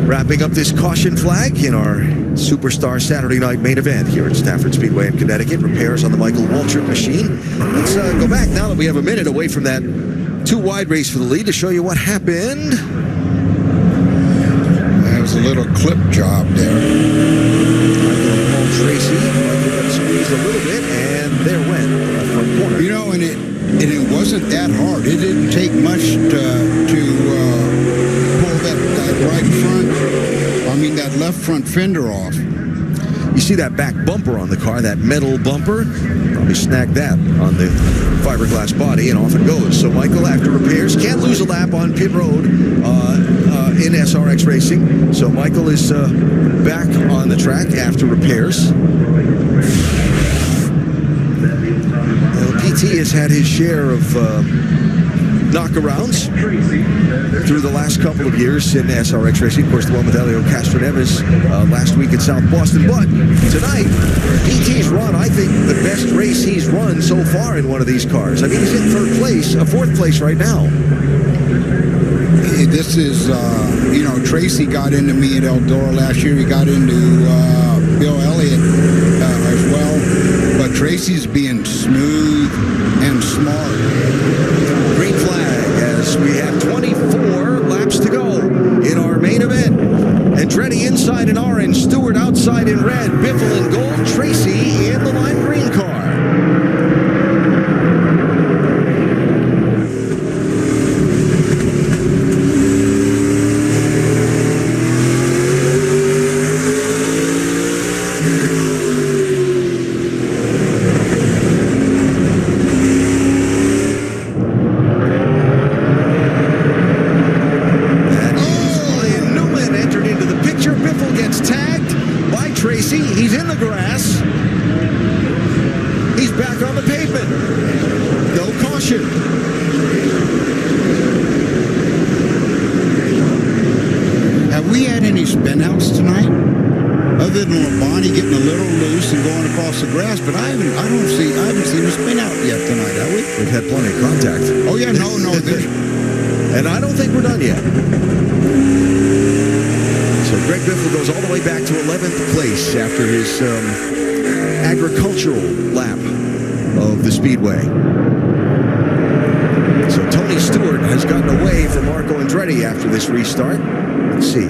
Wrapping up this caution flag in our Superstar Saturday night main event here at Stafford Speedway in Connecticut. Repairs on the Michael Waltrip machine. Let's go back now that we have a minute away from that 2-wide race for the lead to show you what happened. That was a little clip job there. Paul Tracy squeezed a little bit, and there went the front corner. You know, and it wasn't that hard. It didn't take much to pull that right front, that left front fender off. You see that back bumper on the car, that metal bumper? Probably snagged that on the fiberglass body, and off it goes. So Michael, after repairs, can't lose a lap on pit road in SRX racing. So Michael is back on the track after repairs. PT has had his share of knockarounds through the last couple of years in SRX racing. Of course, the one with Elio Castroneves last week in South Boston. But tonight, PT's run, I think, the best race he's run so far in one of these cars. I mean, he's in fourth place right now. This is, Tracy got into me at Eldora last year. He got into Bill Elliott as well. But Tracy's being smooth and smart. Green flag as we have 24 laps to go in our main event. Andretti inside in orange. orange, Stewart outside in red, Biffle in gold, Tracy in the lime green car. Tracy, he's in the grass. He's back on the pavement. No caution. Have we had any spinouts tonight? Other than Bonnie getting a little loose and going across the grass, but I haven't seen a spin out yet tonight, have we? We've had plenty of contact. Oh yeah, no. And I don't think we're done yet. So Greg Biffle goes all the way back to 11th place after his agricultural lap of the Speedway. So Tony Stewart has gotten away from Marco Andretti after this restart. Let's see.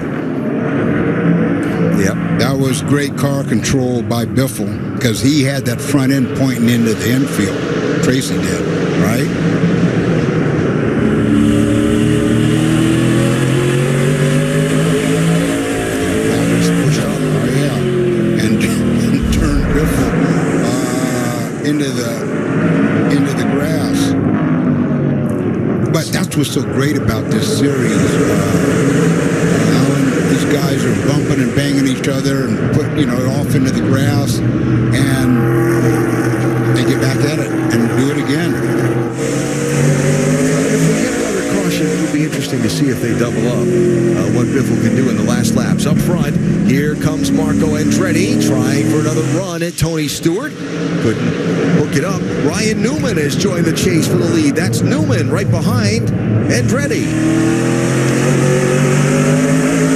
Yep. That was great car control by Biffle because he had that front end pointing into the infield. Tracy did, right? into the grass. But that's what's so great about this series. These guys are bumping and banging each other and put off into the grass, and they get back at it and do it again. If we get another caution, it would be interesting to see if they double up what Biffle can do in the last laps. Up front, here comes Marco Andretti trying for another run at Tony Stewart. Couldn't hook it up. Ryan Newman has joined the chase for the lead. That's Newman right behind Andretti.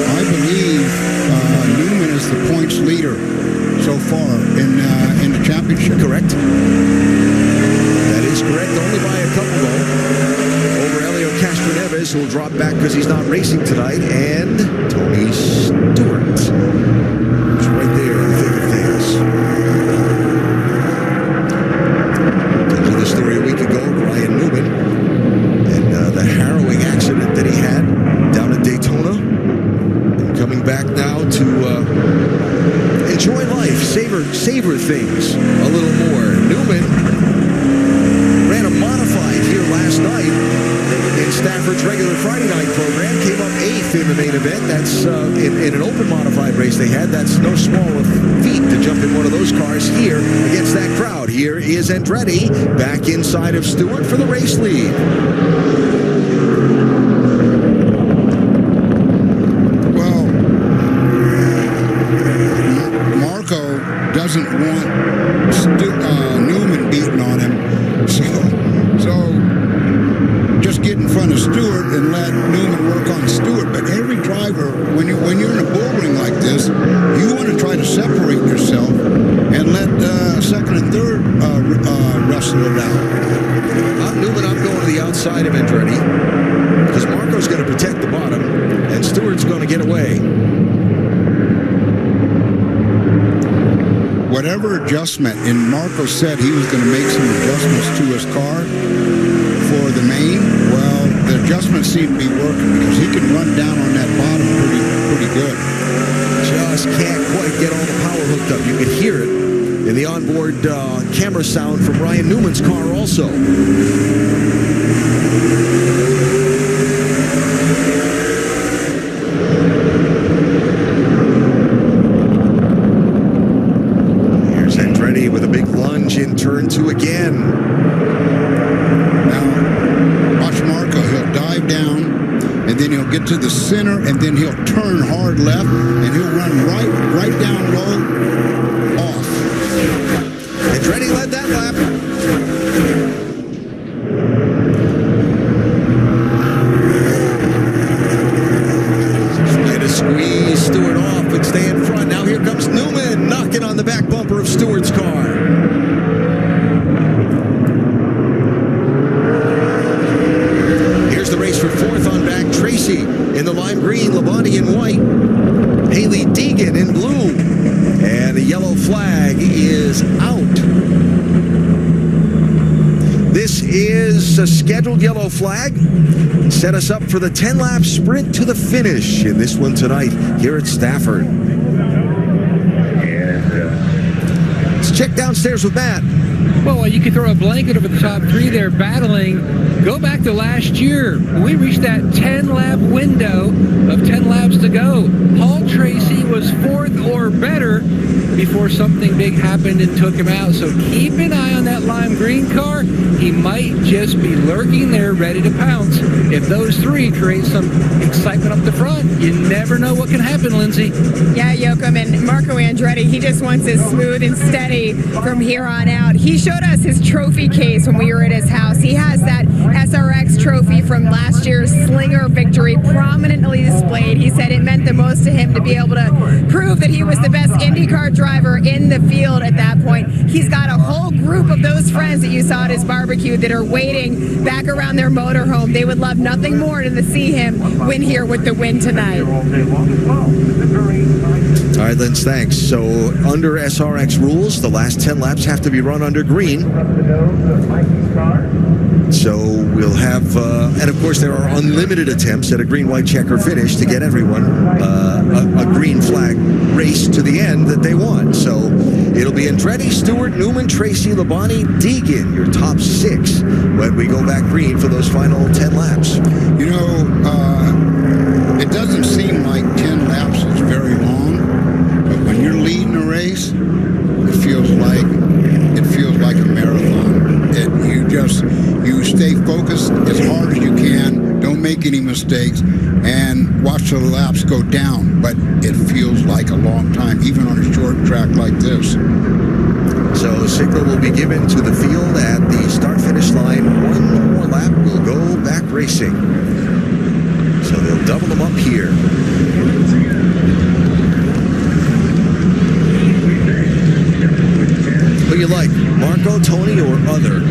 I believe Newman is the points leader so far in the championship. Correct. That is correct. Only by a couple, though. Over Elio Castroneves, who will drop back because he's not racing tonight, and Tony Stewart. It's right there in the thick of things. Told you the story a week ago of Ryan Newman and the harrowing accident that he had down at Daytona. And coming back now to enjoy life, savor things a little more. Newman ran a modified here last night in Stafford's regular Friday night program. Came up 8th in the main event. That's in an open modified race they had. That's no small feat to jump in one of those cars here against that crowd. Here is Andretti back inside of Stewart for the race lead. Well, Marco doesn't want Newman beating on him, so just get in front of Stewart and let Newman work on Stewart. But every driver, when you're in a bull ring like this, you want to try to separate yourself and let second and third wrestle it out. Newman, I'm going to the outside of Andretti because Marco's going to protect the bottom and Stewart's going to get away. Whatever adjustment, and Marco said he was going to make some adjustments to his car for the main. Well, the adjustments seem to be working because he can run down on that bottom pretty good. Just can't quite get all the power hooked up. You could hear it in the onboard camera sound from Ryan Newman's car also. Here's Andretti with a big lunge in turn 2 again. Now, watch Marco. He'll dive down, and then he'll get to the center, and then he'll turn hard left, and he'll run right down low, off. Andretti led that lap. Trying to squeeze Stewart off, but stay in front. Now here comes Newman, knocking on the back bumper of Stewart's car. Here's the race for 4th on back. Tracy in the lime green, Labonte in white, Haley Deegan in blue. yellow flag is out. This is a scheduled yellow flag. Set us up for the 10-lap sprint to the finish in this one tonight here at Stafford. Let's check downstairs with Matt. Well, you can throw a blanket over the top three there battling. Go back to last year. We reached that 10-lap window of 10 laps to go. Paul Tracy was fourth or better before something big happened and took him out. So keep an eye on that lime green car. He might just be lurking there ready to pounce. If those three create some excitement up the front, you never know what can happen, Lindsay. Yeah, Joachim, and Marco Andretti, he just wants it smooth and steady from here on out. He showed us his trophy case when we were at his house. He has that SRX trophy from last year's Slinger victory prominently displayed. He said it meant the most to him to be able to prove that he was the best IndyCar driver in the field at that point. He's got a whole group of those friends that you saw at his barbecue that are waiting back around their motorhome. They would love nothing more than to see him win here with the win tonight. All right, Linz, thanks. So under SRX rules, the last 10 laps have to be run under green. So we'll have, and of course there are unlimited attempts at a green-white checker finish to get everyone a green flag race to the end that they want. So it'll be Andretti, Stewart, Newman, Tracy, Labonte, Deegan, your top 6 when we go back green for those final 10 laps. You know, it doesn't seem like 10 laps is very long, but when you're leading a race, it feels like a marathon. You stay focused as hard as you can, don't make any mistakes, and watch the laps go down, but it feels like a long time, even on a short track like this. So signal will be given to the field at the start-finish line. One more lap will go back racing. So they'll double them up here. Who you like, Marco, Tony, or other?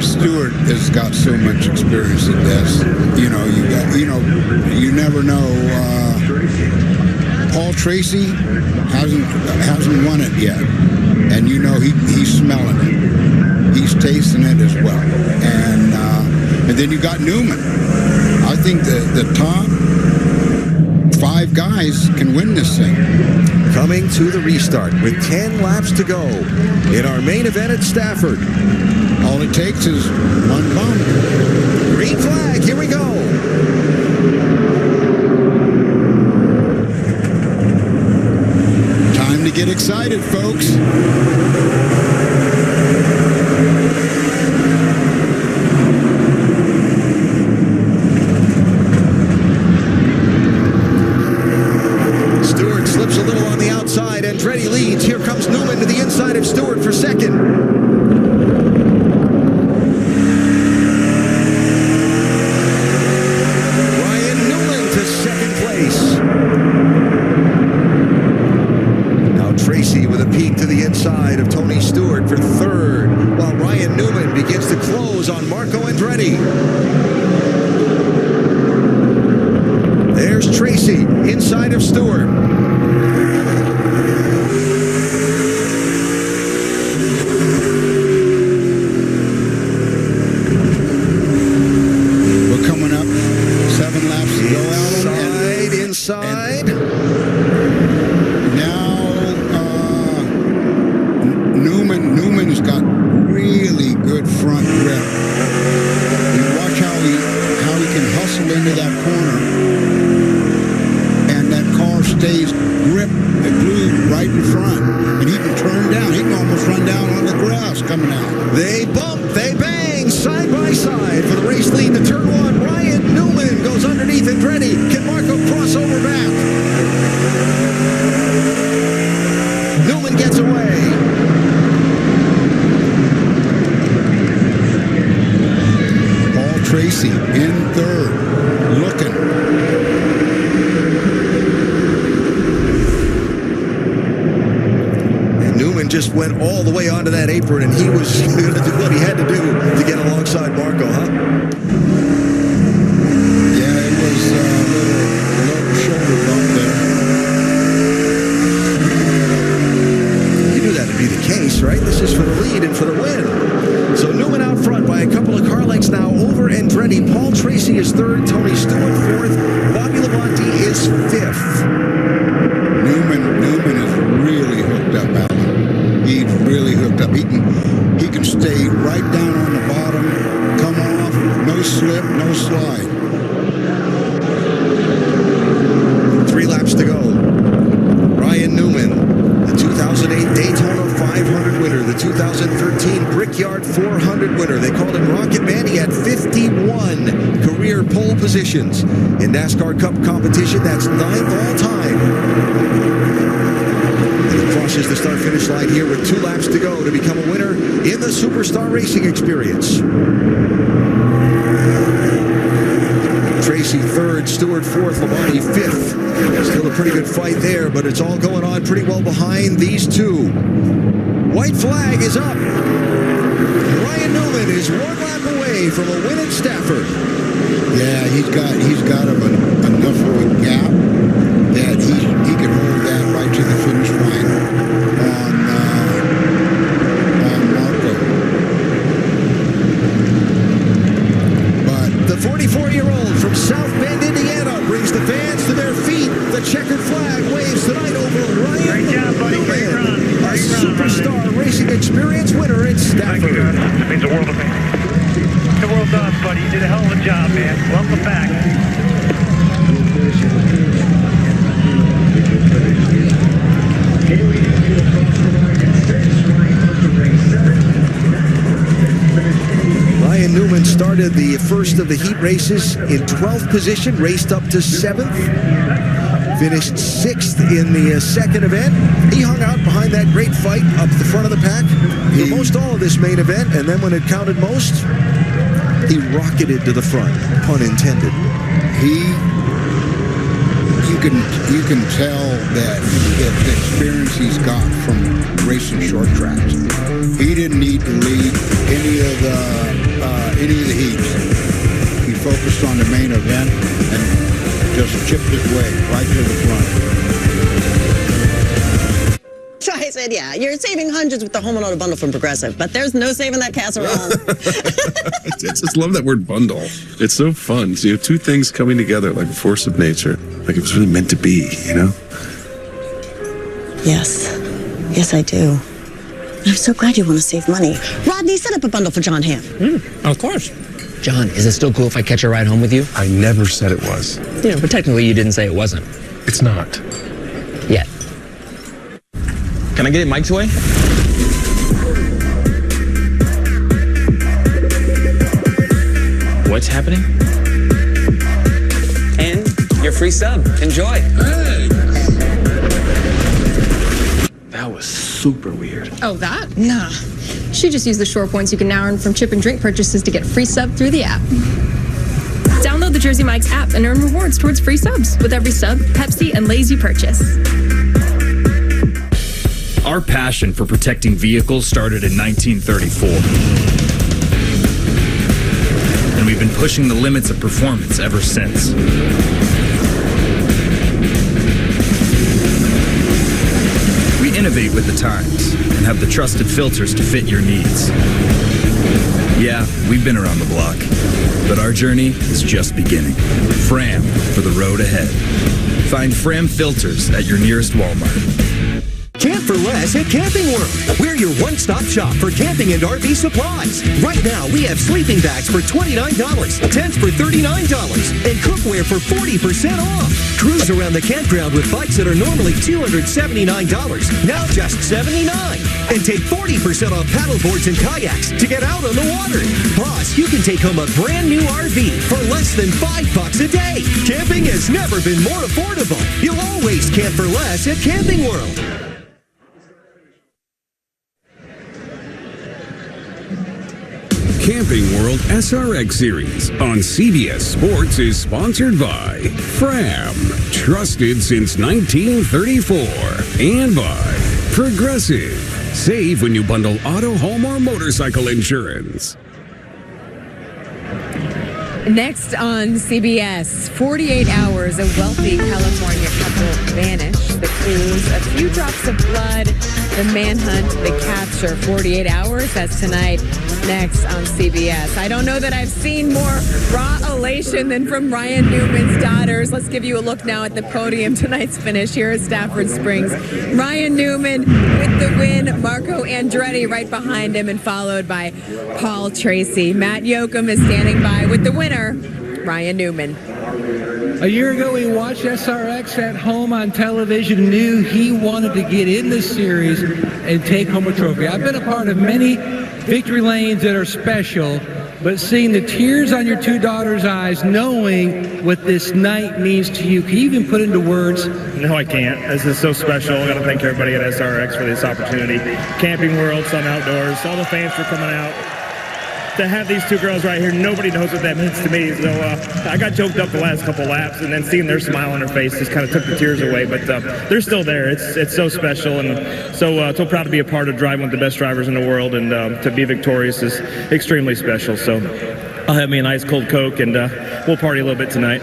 Stewart has got so much experience at this. You never know. Paul Tracy hasn't won it yet, and he's smelling it. He's tasting it as well, and then you got Newman. I think the top 5 guys can win this thing. Coming to the restart with 10 laps to go in our main event at Stafford. All it takes is one bump. Green flag, here we go. Time to get excited, folks. Slips a little on the outside. Andretti leads. Here comes Newman to the inside of Stewart for second. Ryan Newman to second place. Now Tracy with a peek to the inside of Tony Stewart for third, while Ryan Newman begins to close on Marco Andretti. There's Tracy inside of Stewart. Inside. Now Newman's got really good front grip. You watch how he can hustle into that corner, and that car stays glued right in front, and he can turn down. He can almost run down on the grass coming out. They bump, they bang, side by side for the race lead to turn 1. Ryan Newman goes underneath Andretti. Can Marco cross over back? Newman gets away. Paul Tracy in third, looking. Just went all the way onto that apron, and he was going to do what he had to do to get alongside Marco, huh? Yeah, it was a little shoulder is 5th. Newman is really hooked up, Alan. He's really hooked up. He can stay right down on the bottom, come off, no slip, no slide. 3 laps to go. Ryan Newman, the 2008 Daytona 500 winner, the 2013 Brickyard 400 winner. They called him Rocket Man. He had 51 career pole positions in NASCAR Cup competition. That's 9th all time. And he crosses the start-finish line here with 2 laps to go to become a winner in the Superstar Racing Experience. Tracy 3rd, Stewart 4th, Labonte 5th. Still a pretty good fight there, but it's all going on pretty well behind these two. White flag is up. Ryan Newman is 1 lap away from a win at Stafford. Yeah, he's got enough of a gap that he can hold that right to the finish line on Marco. But the 44-year-old from South Bend, Indiana, brings the fans to their feet. The checkered flag waves tonight over Ryan Newman, a Superstar Racing Experience winner at Stafford. It means the world to me. The world does, buddy. You did a hell of a job, man. Welcome back. Ryan Newman started the first of the heat races in 12th position, raced up to 7th, finished 6th in the second event. He hung out behind that great fight up the front of the pack for most all of this main event, and then when it counted most, he rocketed to the front, pun intended. You can tell that the experience he's got from racing short tracks. He didn't need to lead any of the heats. He focused on the main event and just chipped his way right to the front. So I said, yeah, you're saving hundreds with the home and auto bundle from Progressive, but there's no saving that casserole. I just love that word bundle. It's so fun. So you have 2 things coming together like a force of nature. Like it was really meant to be, you know? Yes. Yes, I do. I'm so glad you want to save money. Rodney, set up a bundle for John Hamm. Of course. John, is it still cool if I catch a ride home with you? I never said it was. You know, but technically you didn't say it wasn't. It's not. Yet. Can I get it Mike's way? What's happening? And your free sub. Enjoy. Hey. That was super weird. Oh, that? Nah. She just used the Shore points you can now earn from chip and drink purchases to get free sub through the app. Download the Jersey Mike's app and earn rewards towards free subs with every sub, Pepsi, and Lay's you purchase. Our passion for protecting vehicles started in 1934. And we've been pushing the limits of performance ever since. We innovate with the times and have the trusted filters to fit your needs. Yeah, we've been around the block, but our journey is just beginning. Fram for the road ahead. Find Fram filters at your nearest Walmart. Camp for less at Camping World. We're your one-stop shop for camping and RV supplies. Right now, we have sleeping bags for $29, tents for $39, and cookware for 40% off. Cruise around the campground with bikes that are normally $279, now just $79. And take 40% off paddleboards and kayaks to get out on the water. Plus, you can take home a brand new RV for less than $5 a day. Camping has never been more affordable. You'll always camp for less at Camping World. Camping World SRX Series on CBS Sports is sponsored by Fram, trusted since 1934, and by Progressive. Save when you bundle auto, home, or motorcycle insurance. Next on CBS, 48 hours, a wealthy California couple vanish. The clues, a few drops of blood, the manhunt, the capture. 48 hours, that's tonight. Next on CBS. I don't know that I've seen more raw elation than from Ryan Newman's daughters. Let's give you a look now at the podium. Tonight's finish here at Stafford Springs. Ryan Newman with the win. Marco Andretti right behind him and followed by Paul Tracy. Matt Yoakum is standing by with the winner, Ryan Newman. A year ago, we watched SRX at home on television, knew he wanted to get in the series and take home a trophy. I've been a part of many victory lanes that are special, but seeing the tears on your two daughters' eyes, knowing what this night means to you, can you even put into words? No, I can't. This is so special. I got to thank everybody at SRX for this opportunity. Camping World, Sun Outdoors, all the fans for coming out. To have these two girls right here, nobody knows what that means to me. So I got choked up the last couple laps, and then seeing their smile on their face just kind of took the tears away. But they're still there. It's so special, and so proud to be a part of driving with the best drivers in the world, and to be victorious is extremely special. So I'll have me a nice cold Coke, and we'll party a little bit tonight.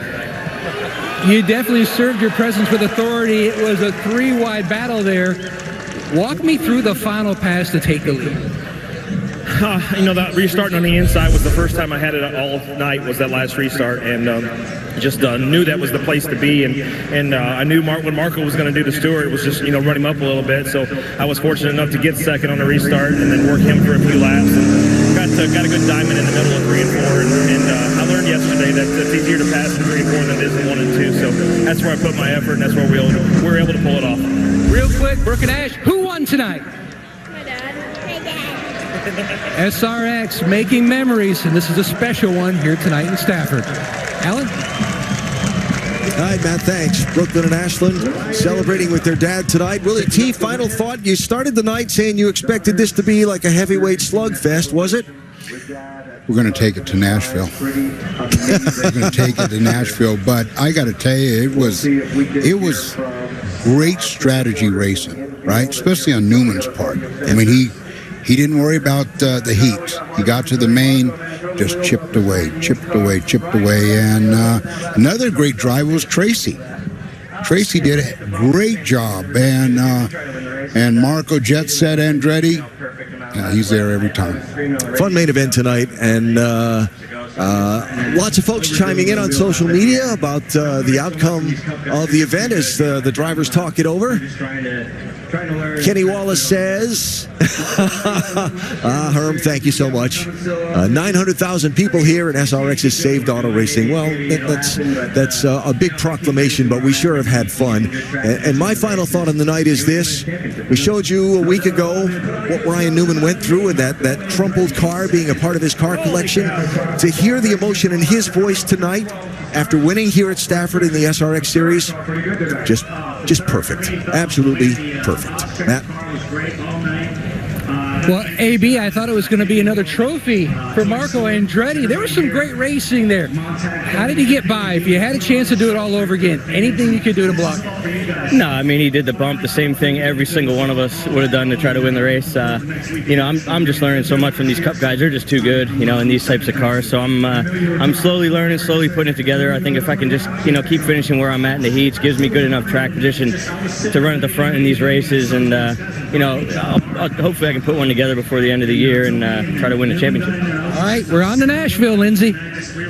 You definitely served your presence with authority. It was a three-wide battle there. Walk me through the final pass to take the lead. That restarting on the inside was the first time I had it all night, was that last restart, and just knew that was the place to be, and I knew when Marco was going to do the Stewart, it was just run him up a little bit. So I was fortunate enough to get second on the restart and then work him for a few laps, and got a good diamond in the middle of 3 and 4, and I learned yesterday that it's easier to pass in 3 and 4 than it is in 1 and 2. So that's where I put my effort, and that's where we were able to pull it off. Real quick, Brooke and Ash, who won tonight? SRX making memories, and this is a special one here tonight in Stafford. Alan? All right, Matt, thanks. Brooklyn and Ashland celebrating with their dad tonight. Willie T, final thought. You started the night saying you expected this to be like a heavyweight slugfest, was it? We're going to take it to Nashville. We're going to take it to Nashville, but I got to tell you, it was great strategy racing, right? Especially on Newman's part. I mean, he didn't worry about the heat. He got to the main, just chipped away. And another great driver was Tracy. Tracy did a great job. And Marco Jet Set Andretti, he's there every time. Fun main event tonight, and lots of folks chiming in on social media about the outcome of the event as the drivers talk it over. Kenny Wallace says, Herm, thank you so much. 900,000 people here, and SRX has saved auto racing. Well, that's a big proclamation, but we sure have had fun. And my final thought on the night is this. We showed you a week ago what Ryan Newman went through with that crumpled car being a part of his car collection. To hear the emotion in his voice tonight after winning here at Stafford in the SRX series, just perfect. Absolutely perfect. Matt? Well, AB, I thought it was going to be another trophy for Marco Andretti. There was some great racing there. How did he get by? If you had a chance to do it all over again, anything you could do to block? No, I mean, he did the bump, the same thing every single one of us would have done to try to win the race. I'm just learning so much from these Cup guys. They're just too good, in these types of cars. So I'm slowly learning, slowly putting it together. I think if I can just, keep finishing where I'm at in the heats, gives me good enough track position to run at the front in these races. And, hopefully I can put one together before the end of the year and try to win a championship. All right, we're on to Nashville, Lindsay.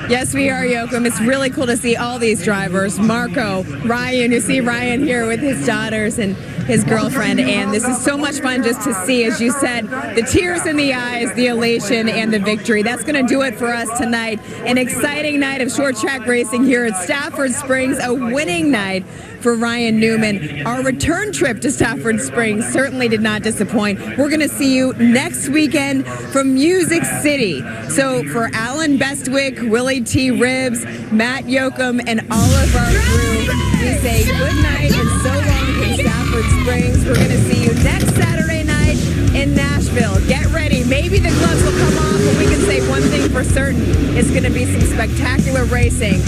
Yes, we are, Yoakum. It's really cool to see all these drivers. Marco, Ryan, you see Ryan here with his daughters and his girlfriend, and this is so much fun just to see, as you said, the tears in the eyes, the elation, and the victory. That's going to do it for us tonight. An exciting night of short track racing here at Stafford Springs, a winning night for Ryan Newman. Our return trip to Stafford Springs certainly did not disappoint. We're going to see you next weekend from Music City. So for Alan Bestwick, Willie T. Ribbs, Matt Yoakum, and all of our crew, we say good night and so long from Stafford Springs. We're going to see you next Saturday night in Nashville. Get ready. Maybe the gloves will come off, but we can say one thing for certain. It's going to be some spectacular racing